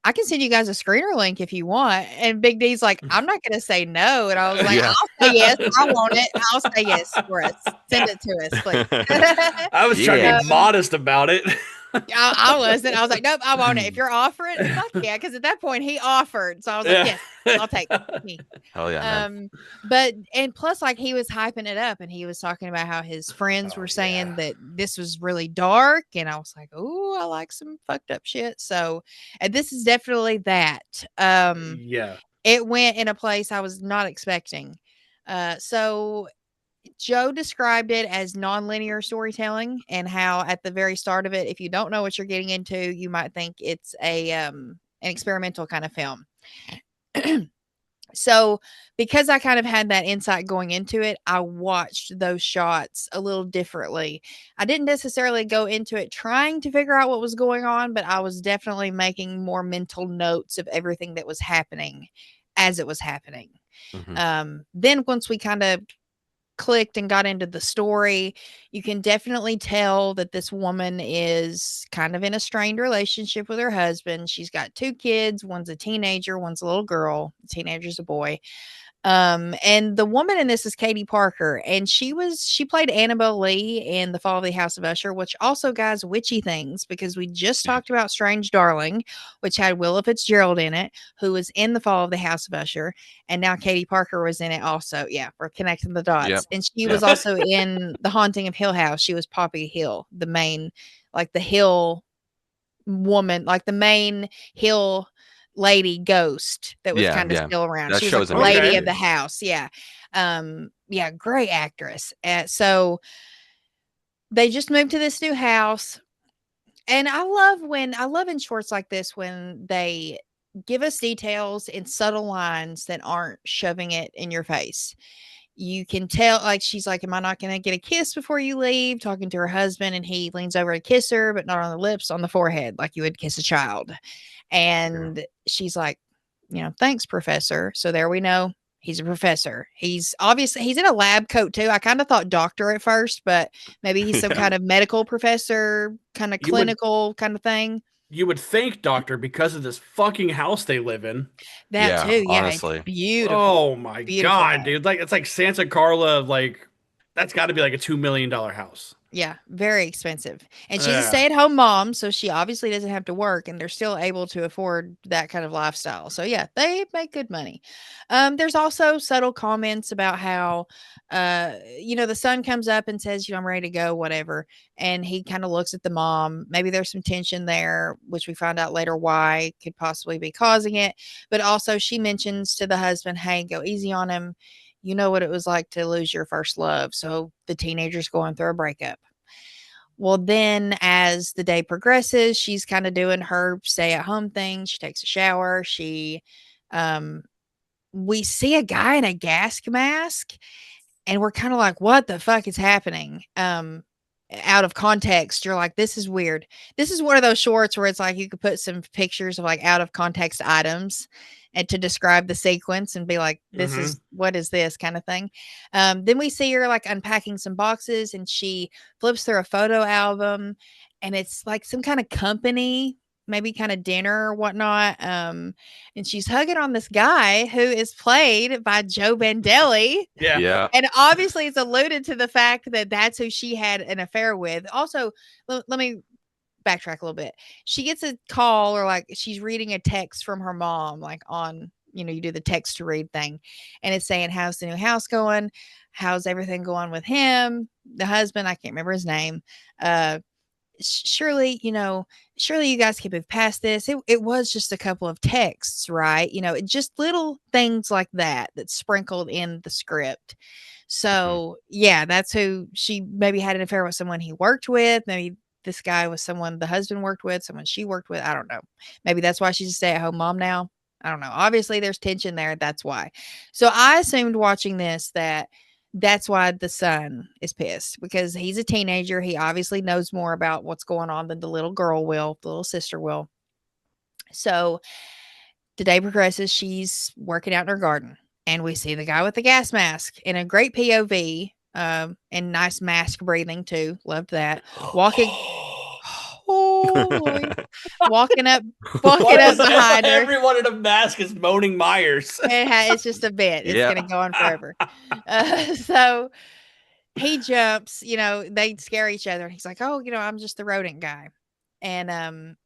I can send you guys a screener link if you want. And Big D's like, I'm not going to say no. And I was like, Yeah. I'll say yes. I want it. I'll say yes for us. Send it to us, please. I was trying to Yes. be modest about it. I wasn't. I was like, nope, I want it. If you're offering, fuck yeah. Because at that point, he offered. So I was like, yes, I'll take it. Hell yeah, man. But and plus, like, he was hyping it up, and he was talking about how his friends Oh, were saying yeah. that this was really dark, and I was like, oh, I like some fucked up shit. So, and this is definitely that. Yeah. It went in a place I was not expecting. So Joe described it as nonlinear storytelling, and how at the very start of it, if you don't know what you're getting into, you might think it's an experimental kind of film. So, because I kind of had that insight going into it, I watched those shots a little differently. I didn't necessarily go into it trying to figure out what was going on, but I was definitely making more mental notes of everything that was happening as it was happening. Then once we kind of clicked and got into the story, you can definitely tell that this woman is kind of in a strained relationship with her husband. She's got 2 kids. One's a teenager, one's a little girl. The teenager's a boy. And the woman in this is Katie Parker, and she played Annabelle Lee in The Fall of the House of Usher, which also, guys, witchy things, because we just talked about Strange Darling, which had Willa Fitzgerald in it, who was in The Fall of the House of Usher, and now Katie Parker was in it also. Yeah, we're connecting the dots. Yep. And she was also in The Haunting of Hill House. She was Poppy Hill, the main, like the hill woman, like the main hill lady ghost that was kind of still around. That She was like show's the lady amazing. of the house. Yeah. Yeah, great actress. So they just moved to this new house. And I love in shorts like this when they give us details in subtle lines that aren't shoving it in your face. You can tell, like, she's like, am I not going to get a kiss before you leave? Talking to her husband, and he leans over to kiss her, but not on the lips, on the forehead, like you would kiss a child. And she's like, thanks, professor. So there we know he's a professor. He's in a lab coat too. I kind of thought doctor at first, but maybe he's some kind of medical professor, kind of clinical kind of thing. You would think, doctor, because of this fucking house they live in. That too. Yeah. Honestly. It's beautiful. Oh my Beautiful God, house. dude. Like, it's like Santa Carla, like, that's got to be like a $2 million house. Yeah, very expensive. And she's a stay-at-home mom, so she obviously doesn't have to work, and they're still able to afford that kind of lifestyle. So yeah, they make good money. There's also subtle comments about how the son comes up and says, I'm ready to go, whatever. And he kind of looks at the mom. Maybe there's some tension there, which we find out later why could possibly be causing it. But also she mentions to the husband, hey, go easy on him. You know what it was like to lose your first love. So the teenager's going through a breakup. Well, then as the day progresses, she's kind of doing her stay at home thing. She takes a shower. We see a guy in a gas mask, and we're kind of like, what the fuck is happening? Out of context, you're like, this is weird. This is one of those shorts where it's like you could put some pictures of like out of context items and to describe the sequence and be like, this is what is this kind of thing. Then we see her like unpacking some boxes, and she flips through a photo album, and it's like some kind of company, maybe kind of dinner or whatnot. And she's hugging on this guy who is played by Joe Bandelli. Yeah. And obviously it's alluded to the fact that that's who she had an affair with. Also, let me backtrack a little bit. She gets a call, or like she's reading a text from her mom, like on, you do the text to read thing. And it's saying, how's the new house going? How's everything going with him? The husband, I can't remember his name. Surely you guys can move past this. It was just a couple of texts, right? Just little things like that that's sprinkled in the script. So yeah, that's who she maybe had an affair with, someone he worked with. Maybe this guy was someone the husband worked with, someone she worked with. I don't know. Maybe that's why she's a stay-at-home mom now. I don't know. Obviously, there's tension there. That's why. So I assumed watching this that that's why the son is pissed because he's a teenager. He obviously knows more about what's going on than the little girl will, the little sister will. So the day progresses. She's working out in her garden, and we see the guy with the gas mask in a great POV, and nice mask breathing too. Loved that. Walking, oh, walking up, walking up behind her. Everyone in a mask is moaning Myers. It's just a bit. It's Yeah. going to go on forever. So he jumps. They scare each other. He's like, "Oh, I'm just the rodent guy," and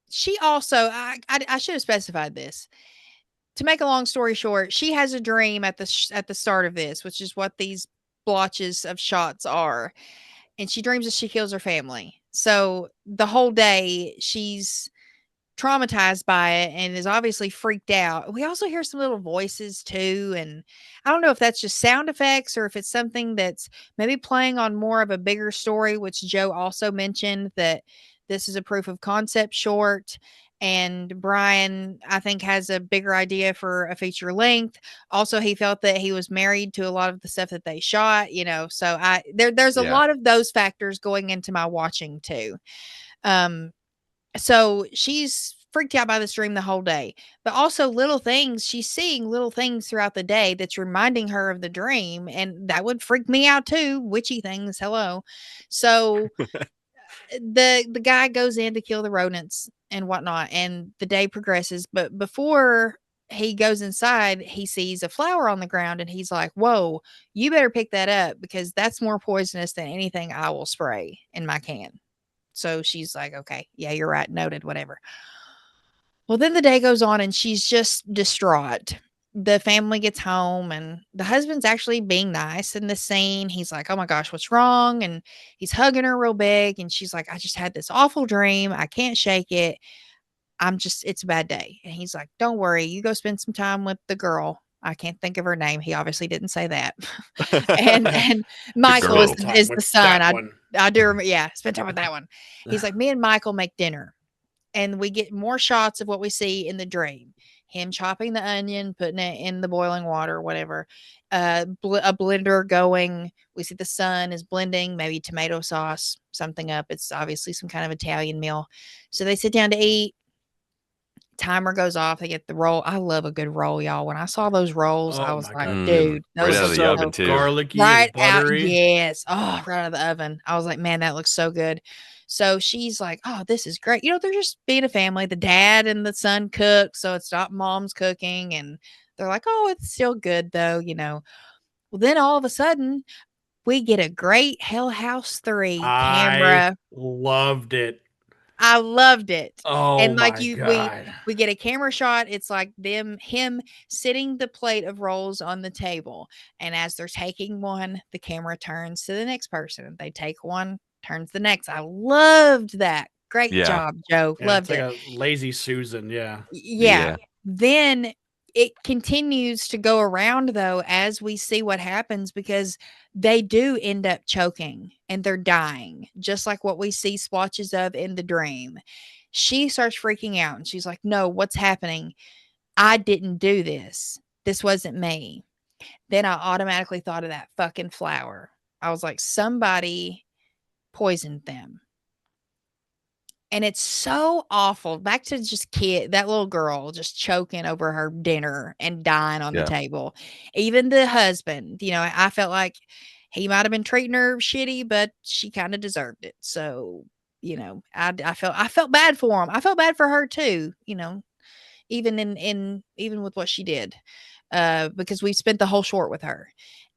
she also. I should have specified this. To make a long story short, she has a dream at the start of this, which is what these blotches of shots are, and she dreams that she kills her family. So the whole day she's traumatized by it and is obviously freaked out. We also hear some little voices too, and I don't know if that's just sound effects or if it's something that's maybe playing on more of a bigger story, which Joe also mentioned that this is a proof of concept short. And Brian, I think, has a bigger idea for a feature length. Also, he felt that he was married to a lot of the stuff that they shot, So there's a lot of those factors going into my watching too. So she's freaked out by this dream the whole day, but also little things. She's seeing little things throughout the day that's reminding her of the dream, and that would freak me out too. Witchy things, hello. So the guy goes in to kill the rodents and whatnot, and the day progresses. But before he goes inside, he sees a flower on the ground, and he's like, "Whoa, you better pick that up because that's more poisonous than anything I will spray in my can." So she's like, "Okay, yeah, you're right. Noted, whatever." Well, then the day goes on and she's just distraught. The family gets home and the husband's actually being nice in the scene. He's like, "Oh my gosh, what's wrong?" And he's hugging her real big. And she's like, "I just had this awful dream. I can't shake it. It's a bad day." And he's like, "Don't worry. You go spend some time with the girl." I can't think of her name. He obviously didn't say that. and Michael girl. is the son. I do remember. Yeah, spend time with that one. He's like, "Me and Michael make dinner." And we get more shots of what we see in the dream. Him chopping the onion, putting it in the boiling water, whatever. A blender going. We see the son is blending maybe tomato sauce, something up. It's obviously some kind of Italian meal. So they sit down to eat. Timer goes off. They get the roll. I love a good roll, y'all. When I saw those rolls, I was like, dude, right those out are of the so oven too. Garlicky right and buttery. yes. Oh, right out of the oven. I was like, man, that looks so good. So she's like, "Oh, this is great." They're just being a family. The dad and the son cook, so it's not mom's cooking. And they're like, "Oh, it's still good though. Well, then all of a sudden, we get a great Hell House 3 I camera. loved it. I loved it. Oh And like my we God. we get a camera shot. It's like him sitting the plate of rolls on the table. And as they're taking one, the camera turns to the next person. They take one, turns the next. I loved that. Great Yeah. job, Joe. Yeah, Loved it's like it. a lazy Susan. Yeah. Yeah. Then it continues to go around though as we see what happens because they do end up choking and they're dying, just like what we see splotches of in the dream. She starts freaking out and she's like, "No, what's happening? I didn't do this. This wasn't me." Then I automatically thought of that fucking flower. I was like, somebody poisoned them. And it's so awful. Back to just that little girl just choking over her dinner and dying on the table. Even the husband, I felt like he might have been treating her shitty, but she kind of deserved it. So, I felt bad for him. I felt bad for her too, even even with what she did. Because we spent the whole short with her.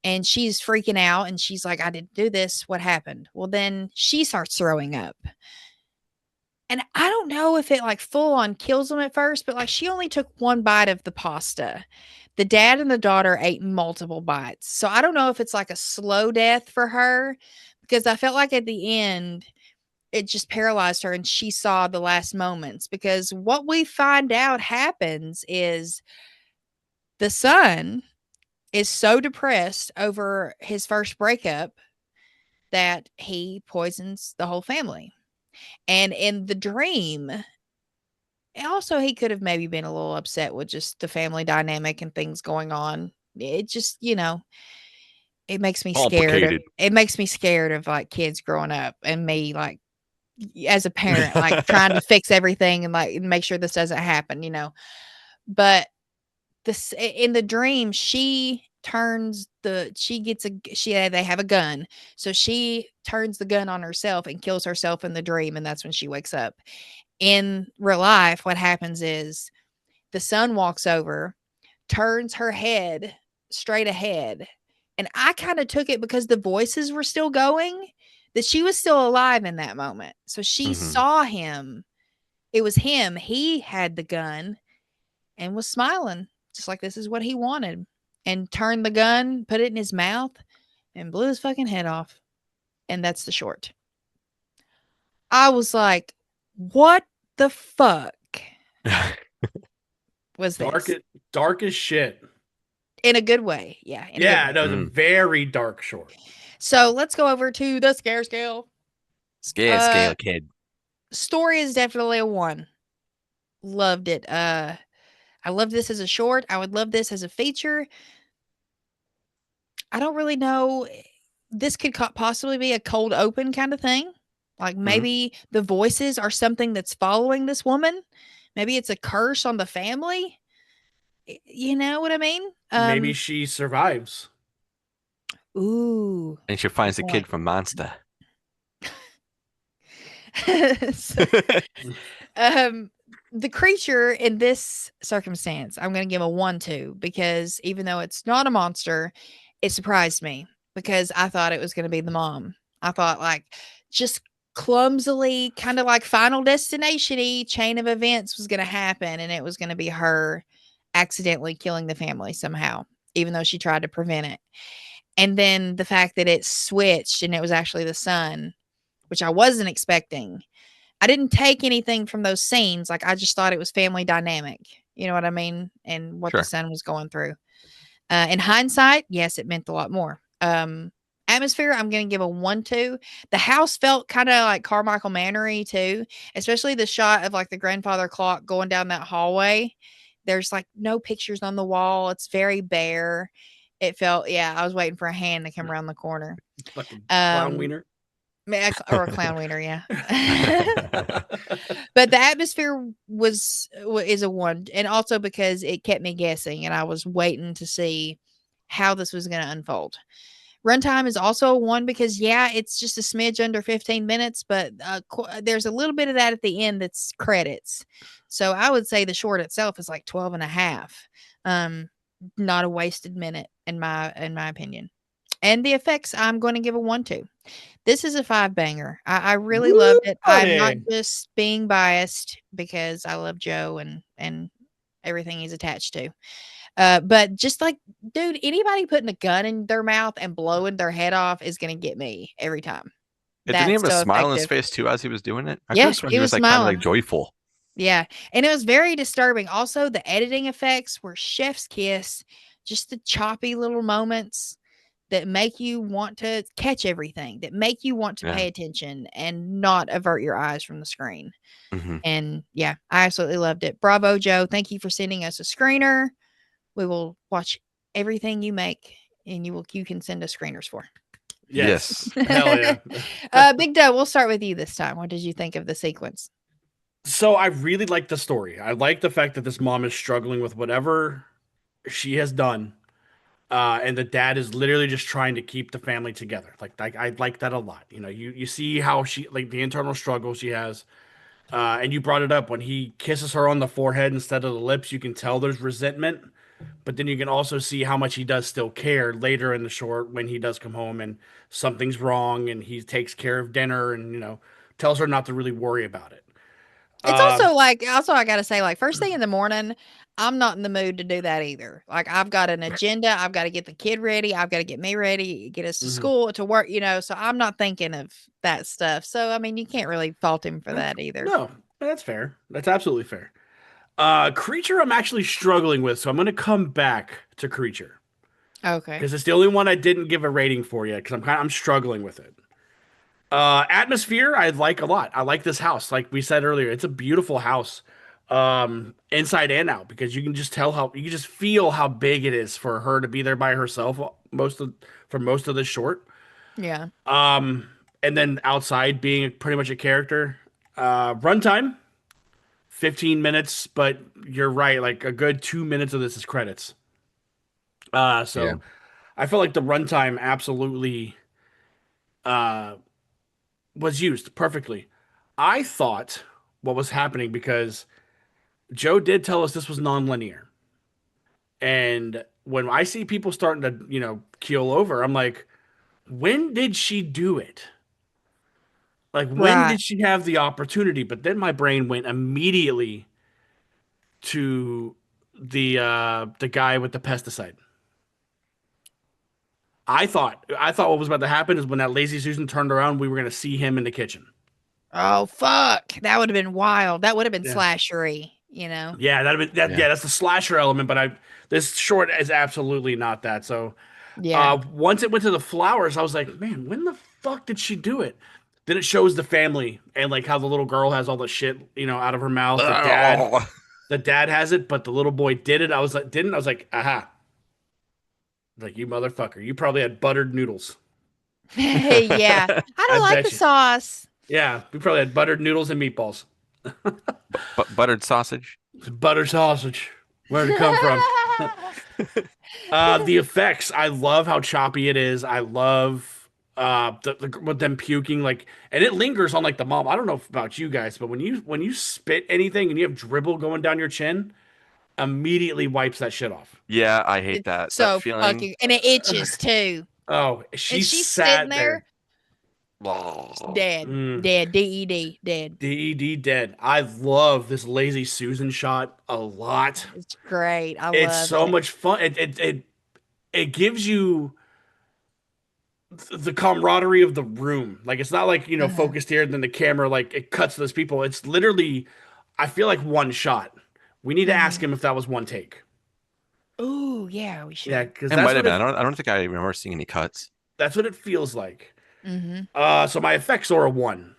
And she's freaking out and she's like, "I didn't do this. What happened?" Well, then she starts throwing up. And I don't know if it like full on kills them at first, but like she only took one bite of the pasta. The dad and the daughter ate multiple bites. So I don't know if it's like a slow death for her because I felt like at the end it just paralyzed her and she saw the last moments because what we find out happens is the son is so depressed over his first breakup that he poisons the whole family. And in the dream, also he could have maybe been a little upset with just the family dynamic and things going on. It just, it makes me scared of Complicated. it makes me scared of like kids growing up and me like as a parent like trying to fix everything and like make sure this doesn't happen. But this in the dream they have a gun, so she turns the gun on herself and kills herself in the dream, and that's when she wakes up. In real life, what happens is the son walks over, turns her head straight ahead, and I kind of took it because the voices were still going, that she was still alive in that moment. So she Hmm. saw him. It was him. He had the gun and was smiling, just like this is what he wanted, and turned the gun, put it in his mouth, and blew his fucking head off. And that's the short. I was like, what the fuck was Dark, this? dark as shit. In a good way. Yeah, in a good Yeah, way. that was a very dark short. So let's go over to the scare scale. Scale kid. Story is definitely a 1. Loved it. I love this as a short. I would love this as a feature. I don't really know. This could possibly be a cold open kind of thing. Like maybe the voices are something that's following this woman. Maybe it's a curse on the family. You know what I mean? Maybe she survives. Ooh. And she finds Good a point. kid from Monster. So, the creature in this circumstance, I'm going to give a 1-2 because even though it's not a monster, it surprised me because I thought it was going to be the mom. I thought like just clumsily, kind of like Final Destination-y chain of events was going to happen, and it was going to be her accidentally killing the family somehow, even though she tried to prevent it. And then the fact that it switched and it was actually the son, which I wasn't expecting. I didn't take anything from those scenes. Like I just thought it was family dynamic. You know what I mean? And what the Sure. son was going through. In hindsight, yes, it meant a lot more. Atmosphere, I'm going to give a 1-2. The house felt kind of like Carmichael Manor-y too, especially the shot of like the grandfather clock going down that hallway. There's like no pictures on the wall. It's very bare. It felt, yeah, I was waiting for a hand to come around the corner. Fucking clown wiener. Or a clown wiener, yeah. But the atmosphere is a 1, and also because it kept me guessing, and I was waiting to see how this was going to unfold. Runtime is also a 1 because yeah, it's just a smidge under 15 minutes, but there's a little bit of that at the end that's credits. So I would say the short itself is like 12 and a half. Not a wasted minute in my opinion. And the effects, I'm going to give a 1-2. This is a 5 banger. I really loved it. I'm not Buddy. just being biased because I love Joe and everything he's attached to. But just like, dude, anybody putting a gun in their mouth and blowing their head off is going to get me every time. Didn't he have That's a so smile on his effective. face too as he was doing it? I could Yeah, have sworn he he was was like kind of like smiling. joyful. Yeah, and it was very disturbing. Also, the editing effects were chef's kiss, just the choppy little moments that make you want to catch everything, that make you want to Yeah. pay attention and not avert your eyes from the screen. Hmm. And yeah, I absolutely loved it. Bravo, Joe. Thank you for sending us a screener. We will watch everything you make, and you can send us screeners for. Yes. Hell yeah. Big Doe, we'll start with you this time. What did you think of the sequence? So I really like the story. I like the fact that this mom is struggling with whatever she has done. And the dad is literally just trying to keep the family together. Like I like that a lot. You see how she like the internal struggle she has. And you brought it up when he kisses her on the forehead instead of the lips. You can tell there's resentment, but then you can also see how much he does still care later in the short when he does come home and something's wrong and he takes care of dinner and tells her not to really worry about it. It's Um, also I gotta say, like, first thing in the morning, I'm not in the mood to do that either. Like, I've got an agenda. I've got to get the kid ready. I've got to get me ready, get us to mhm. school, to work, so I'm not thinking of that stuff. So, I mean, you can't really fault him for that either. No, that's fair. That's absolutely fair. Creature, I'm actually struggling with, so I'm going to come back to Creature Okay. because it's the only one I didn't give a rating for yet because I'm struggling with it. Atmosphere I like a lot. I like this house. Like we said earlier, it's a beautiful house. Inside and out because you can just tell how you can just feel how big it is for her to be there by herself for most of the short. Yeah. Um, and then outside being pretty much a character. Runtime 15 minutes, but you're right, like a good 2 minutes of this is credits. Yeah. So I felt like the runtime absolutely uh was used perfectly. I thought what was happening because Joe did tell us this was non-linear. And when I see people starting to, keel over, I'm like, when did she do it? Like, when Right. did she have the opportunity? But then my brain went immediately to the guy with the pesticide. I thought what was about to happen is when that lazy Susan turned around, we were gonna see him in the kitchen. Oh fuck. That would have been wild. That would have been Yeah. slashery, you know. Yeah, that'd been that. Yeah. Yeah, that's the slasher element. But this short is absolutely not that. So, Yeah. once it went to the flowers, I was like, man, when the fuck did she do it? Then it shows the family and like how the little girl has all the shit, out of her mouth. Oh. The dad has it, but the little boy did it. I was like, didn't. I was like, aha. Like, you motherfucker. You probably had buttered noodles. Yeah. I I don't like the bet you. sauce. Yeah, we probably had buttered noodles and meatballs. But buttered sausage. Butter sausage. Where'd it come from? The effects. I love how choppy it is. I love with them puking like, and it lingers on like the mom. I don't know about you guys, but when you spit anything and you have dribble going down your chin, immediately wipes that shit off. Yeah, I hate It's that so feeling. fucking, and it itches too. Oh, And she she's sitting sat there there. dead, Mm, dead, dead, dead. DED dead. I love this lazy Susan shot a lot. It's great. I It's love so it. much fun. It gives you the camaraderie of the room. Like it's not like, Uh-huh. focused here and then the camera like it cuts to those people. It's literally I feel like one shot. We need to ask Hmm. him if that was one take. Ooh, yeah, we Yeah, should. because It might have been. I don't think I remember seeing any cuts. that's what it feels like. Hmm. So my effects are a one.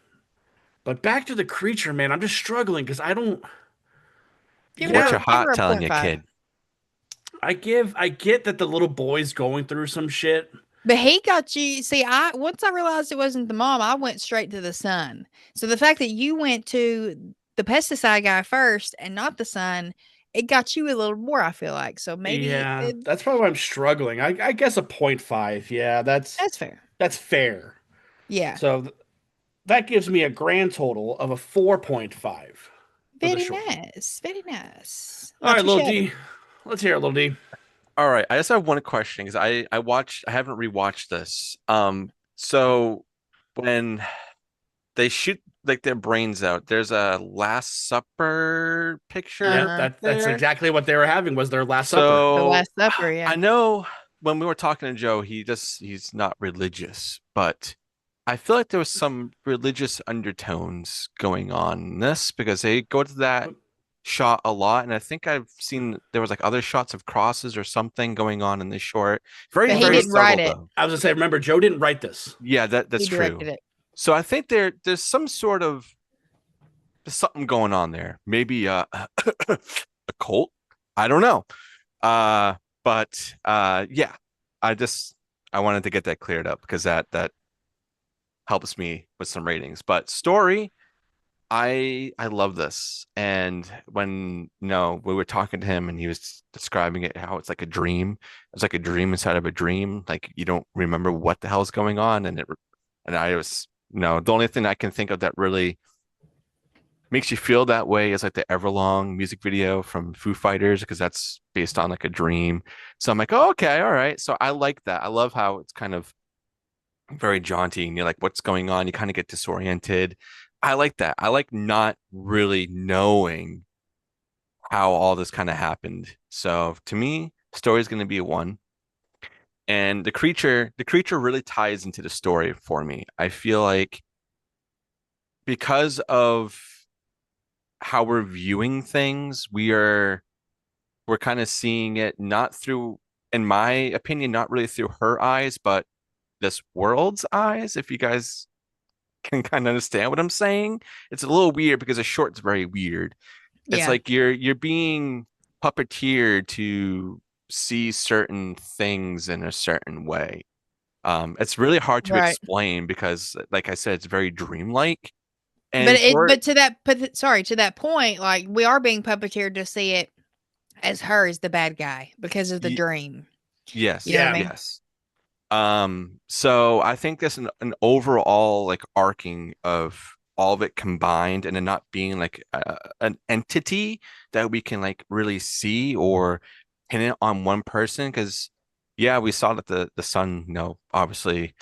But back to the creature, man, I'm just struggling because I don't What's yeah, your Give her heart a telling point you, five. kid? I get that the little boy's going through some shit. But he got you. See, I once I realized it wasn't the mom, I went straight to the son. So the fact that you went to the pesticide guy first and not the son, it got you a little more. I feel like so maybe Yeah, that's probably why I'm struggling. I guess a point five. Yeah, that's fair. that's fair. Yeah, So that gives me a grand total of a 4.5 for the very short. nice, very nice. All Not right, too little shabby. D. Let's hear it, little D. All right, I just have one question because I haven't rewatched this. So when they shoot like their brains out, there's a Last Supper Uh picture Yep, huh. that's there. exactly what they were having was their last supper. The So Last Supper. Yeah. I know when we were talking to Joe, he's not religious, but I feel like there was some religious undertones going on in this because they go to that shot a lot, and I think I've seen there was like other shots of crosses or something going on in this short. Very, But he very Remember, didn't write subtle it. though. I was gonna say, remember, Joe didn't write this. Yeah, that's He directed true. it. So I think there's some sort of there's something going on there. Maybe a cult. I don't know. Uh, but yeah, I wanted to get that cleared up because that helps me with some ratings. But story, I love this. And when we were talking to him and he was describing it how it's like a dream. It's like a dream inside of a dream. Like you don't remember what the hell's going on, and I was the only thing I can think of that really makes you feel that way is like the Everlong music video from Foo Fighters because that's based on like a dream. So I'm like, oh, okay, all right. So I like that. I love how it's kind of very jaunty and you're like, what's going on? You kind of get disoriented. I like that. I like not really knowing how all this kind of happened. So to me, story is going to be a one. And the creature really ties into the story for me. I feel like because of how we're viewing things, we're kind of seeing it not through, in my opinion, not really through her eyes, but this world's eyes. If you guys can kind of understand what I'm saying. It's a little weird because a short's very weird. It's Yeah. like you're being puppeteered to see certain things in a certain way. It's really hard to Right. explain because, like I said, it's very dreamlike. But And for it, to that point, like we are being puppeteered to see it as her as the bad guy because of the y dream. You know yes, what I Yeah. mean? yes. So I think there's an overall like arcing of all of it combined, and then not being like an entity that we can like really see or pin it on one person. Because yeah, we saw that the son, obviously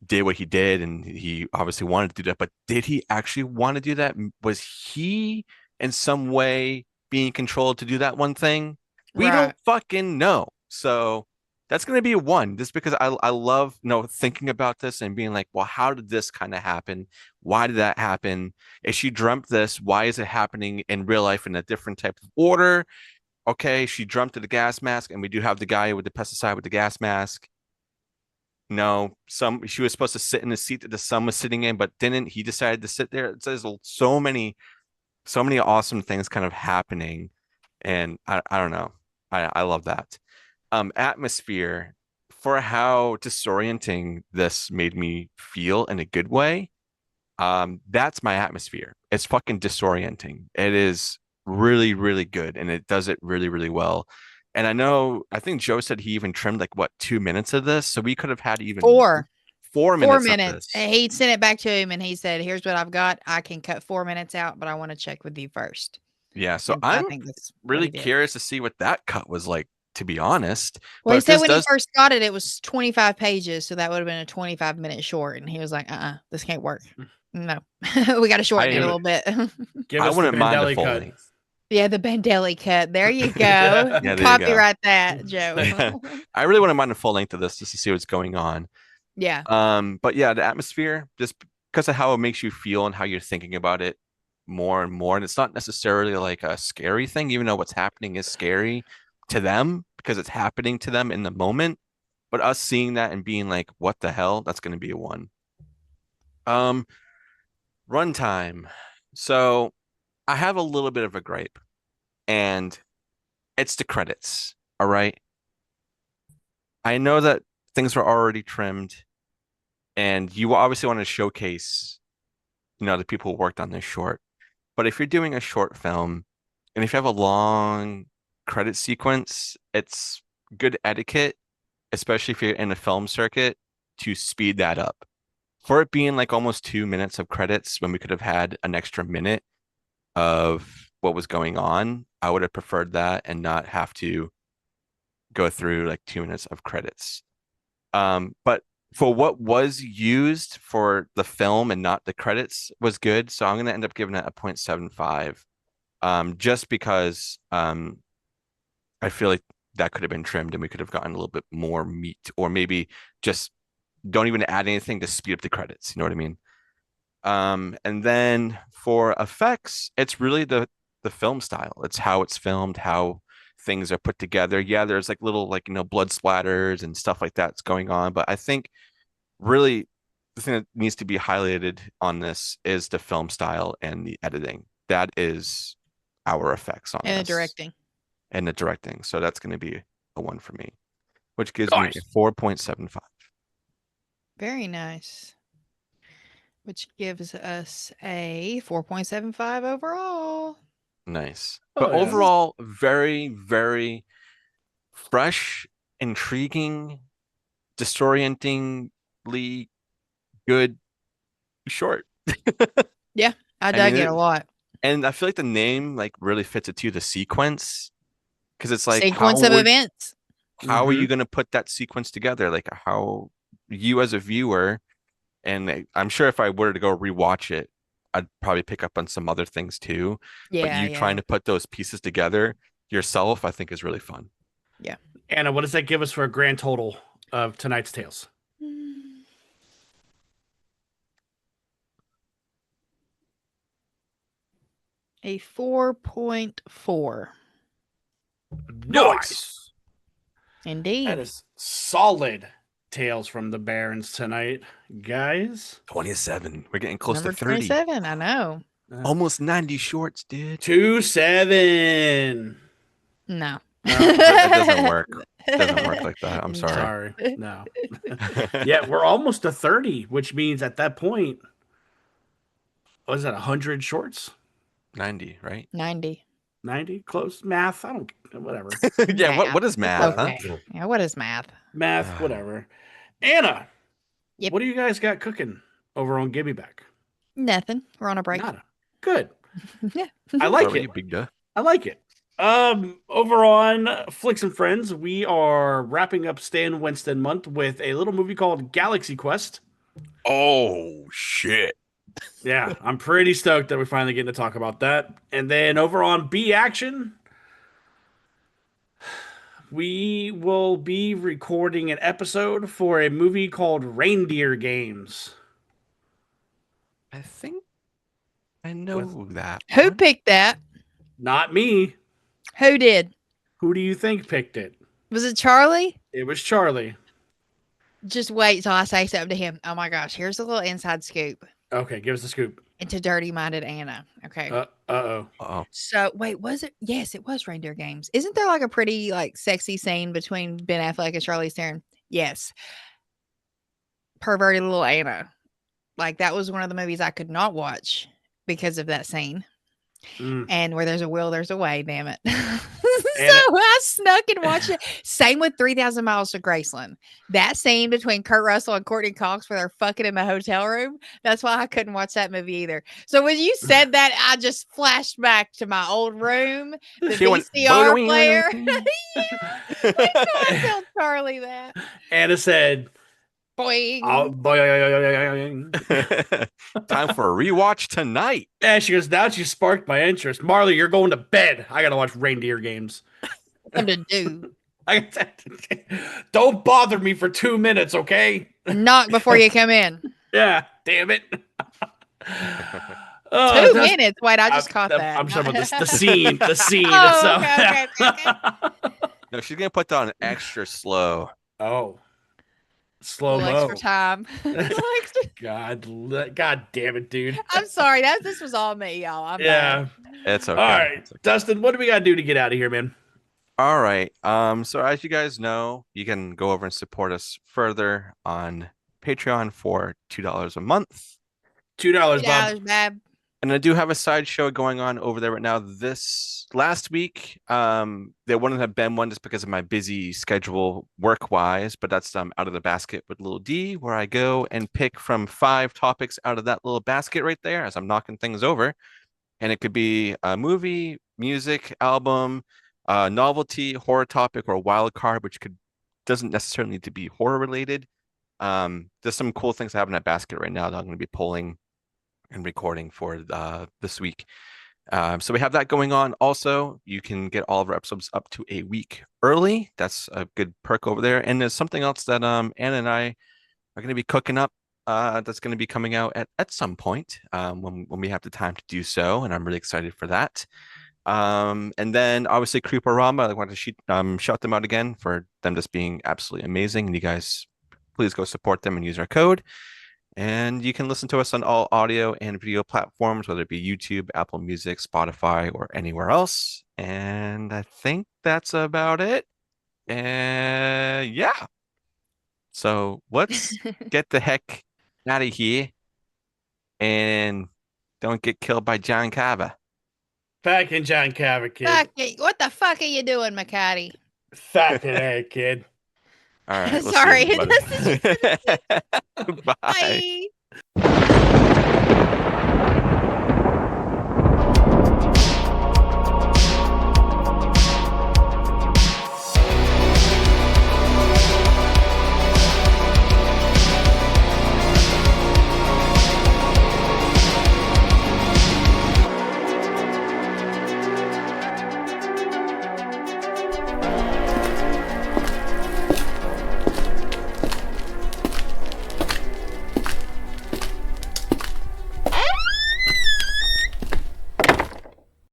did what he did, and he obviously wanted to do that. But did he actually want to do that? Was he in some way being controlled to do that one thing? We Right. don't fucking know. So that's gonna be a one, just because I love thinking about this and being like, well, how did this kind of happen? Why did that happen? If she dreamt this, why is it happening in real life in a different type of order? Okay, she dreamt of the gas mask, and we do have the guy with the pesticide with the gas mask. No, she was supposed to sit in the seat that the son was sitting in, but didn't. He decided to sit there. There's so many awesome things kind of happening, and I don't know. I love that. Atmosphere, for how disorienting this made me feel in a good way. That's my atmosphere. It's fucking disorienting. It is really, really good, and it does it really, really well. And I think Joe said he even trimmed like what 2 minutes of this, so we could have had even Four. 4 minutes of 4 minutes. this. He sent it back to him and he said, "Here's what I've got. I can cut 4 minutes out, but I want to check with you first." Yeah, so And I I'm think that's what really he did. curious to see what that cut was like, to be honest. Well, But he if said this when he does, first got it, it was 25 pages, so that would have been a 25-minute short. And he was like, this can't work. No, we got to shorten it a I little bit. Give I us the wouldn't mind a Vandelli full cut. length. Yeah, the Bandelli cut. There you go. Yeah, there you go. Copyright that, Joe. I really wouldn't mind a full length of this just to see what's going on. Yeah. But yeah, the atmosphere, just because of how it makes you feel and how you're thinking about it more and more. And it's not necessarily like a scary thing, even though what's happening is scary to them because it's happening to them in the moment. But us seeing that and being like, what the hell? That's going to be a one. Um, Runtime. So I have a little bit of a gripe, and it's the credits. All right. I know that things were already trimmed, and you obviously want to showcase, the people who worked on this short. But if you're doing a short film and if you have a long credit sequence, it's good etiquette, especially if you're in a film circuit, to speed that up. For it being like almost 2 minutes of credits when we could have had an extra minute of what was going on, I would have preferred that and not have to go through like 2 minutes of credits. But for what was used for the film and not the credits was good. So I'm gonna end up giving it a 0.75. Just because I feel like that could have been trimmed and we could have gotten a little bit more meat, or maybe just don't even add anything to speed up the credits. You know what I mean? And then for effects, it's really the film style. It's how it's filmed, how things are put together. Yeah, there's like little like blood splatters and stuff like that's going on, but I think really the thing that needs to be highlighted on this is the film style and the editing. That is our effects on And the this directing. and the directing. So that's going to be a one for me, which gives me a Nice. 4.75. Very nice. Which gives us a 4.75 overall. Nice. But Oh yeah. overall, very, very fresh, intriguing, disorientingly good short. Yeah, I I mean, dug it a lot. and I feel like the name like really fits it to the sequence, because it's like Sequence of events. how are Mm-hmm. you going to put that sequence together? Like how you as a viewer, and I'm sure if I were to go rewatch it, I'd probably pick up on some other things too. But Yeah, you yeah, trying to put those pieces together yourself, I think is really fun. yeah. Anna, what does that give us for a grand total of tonight's tales? A 4.4. Nice. That Indeed. is solid tales from the Barrens tonight, guys. 27. We're getting close Number to 30. 27. I know. Almost 90 shorts, dude. 27. No. It doesn't work. It doesn't work like that. I'm sorry. Sorry. No. Yeah, we're almost to 30, which means at that point, what is that, 100 shorts? 90, right? 90. 90? Close? Math? I don't, whatever. Yeah, Math. what is math, Okay. huh? Yeah, what is math? Math, whatever. Anna, Yep. what do you guys got cooking over on Give Me Back? Nothing. We're on a break. Nada. Good. Yeah. I like Where were it. you, big duh? I like it. Over on Flicks and Friends, we are wrapping up Stan Winston month with a little movie called Galaxy Quest. Oh, shit. Yeah, I'm pretty stoked that we're finally getting to talk about that. And then over on B Action, we will be recording an episode for a movie called Reindeer Games. I think I know that. Who one. picked that? Not me. Who did? Who do you think picked it? Was it Charlie? It was Charlie. Just wait till I say something to him. Oh my gosh, here's a little inside scoop Okay, give us the scoop. into Dirty Minded Anna. Okay. Uh-oh. Uh-oh. So wait, was it? Yes, it was Reindeer Games. Isn't there like a pretty like sexy scene between Ben Affleck and Charlize Theron? Yes. Perverted little Anna. Like that was one of the movies I could not watch because of that scene. Mm. And where there's a will, there's a way. Damn it. So Anna- I snuck and watched it. Same with 3,000 Miles to Graceland. That scene between Kurt Russell and Courtney Cox where they're fucking in the hotel room. That's why I couldn't watch that movie either. So when you said that, I just flashed back to my old room, the She went, VCR "Boing." player. I tell Charlie that. Anna said, Boing. oh, boing. Time for a rewatch tonight. Yeah, she goes, now she sparked my interest. Marley, you're going to bed. I got to watch Reindeer Games. Something to do. Don't bother me for 2 minutes, okay? Knock before you come in. Yeah, damn it. 2 minutes. Wait, I just caught that. I'm talking about the scene. The scene Oh, itself. okay. No, she's gonna put down extra slow. Oh. Slow Little mo. extra time. God damn it, dude. I'm sorry. This was all me, y'all. I'm Yeah. It's okay. All right. It's okay. Dustin, what do we got to do to get out of here, man? All right. So as you guys know, you can go over and support us further on Patreon for $2 a month. $2, Bob. $2, Bab. And I do have a side show going on over there right now. This last week, there wouldn't have been one just because of my busy schedule work-wise, but that's out of the basket with Little D, where I go and pick from 5 topics out of that little basket right there as I'm knocking things over. And it could be a movie, music, album, novelty, horror topic, or a wild card, which doesn't necessarily need to be horror related. There's some cool things I have in that basket right now that I'm going to be pulling and recording for this week. So we have that going on. Also, you can get all of our episodes up to a week early. That's a good perk over there. And there's something else that Anna and I are going to be cooking up that's going to be coming out at some point when we have the time to do so. And I'm really excited for that. And then obviously Creeporama, I want to shout them out again for them just being absolutely amazing. And you guys, please go support them and use our code. And you can listen to us on all audio and video platforms, whether it be YouTube, Apple Music, Spotify, or anywhere else. And I think that's about it. And yeah. So let's get the heck out of here and don't get killed by John Cava. Fucking John Cava, kid. What the fuck are you doing, McCarty? Fucking hey, kid. All right. Sorry. We'll see you, buddy. Bye. Bye.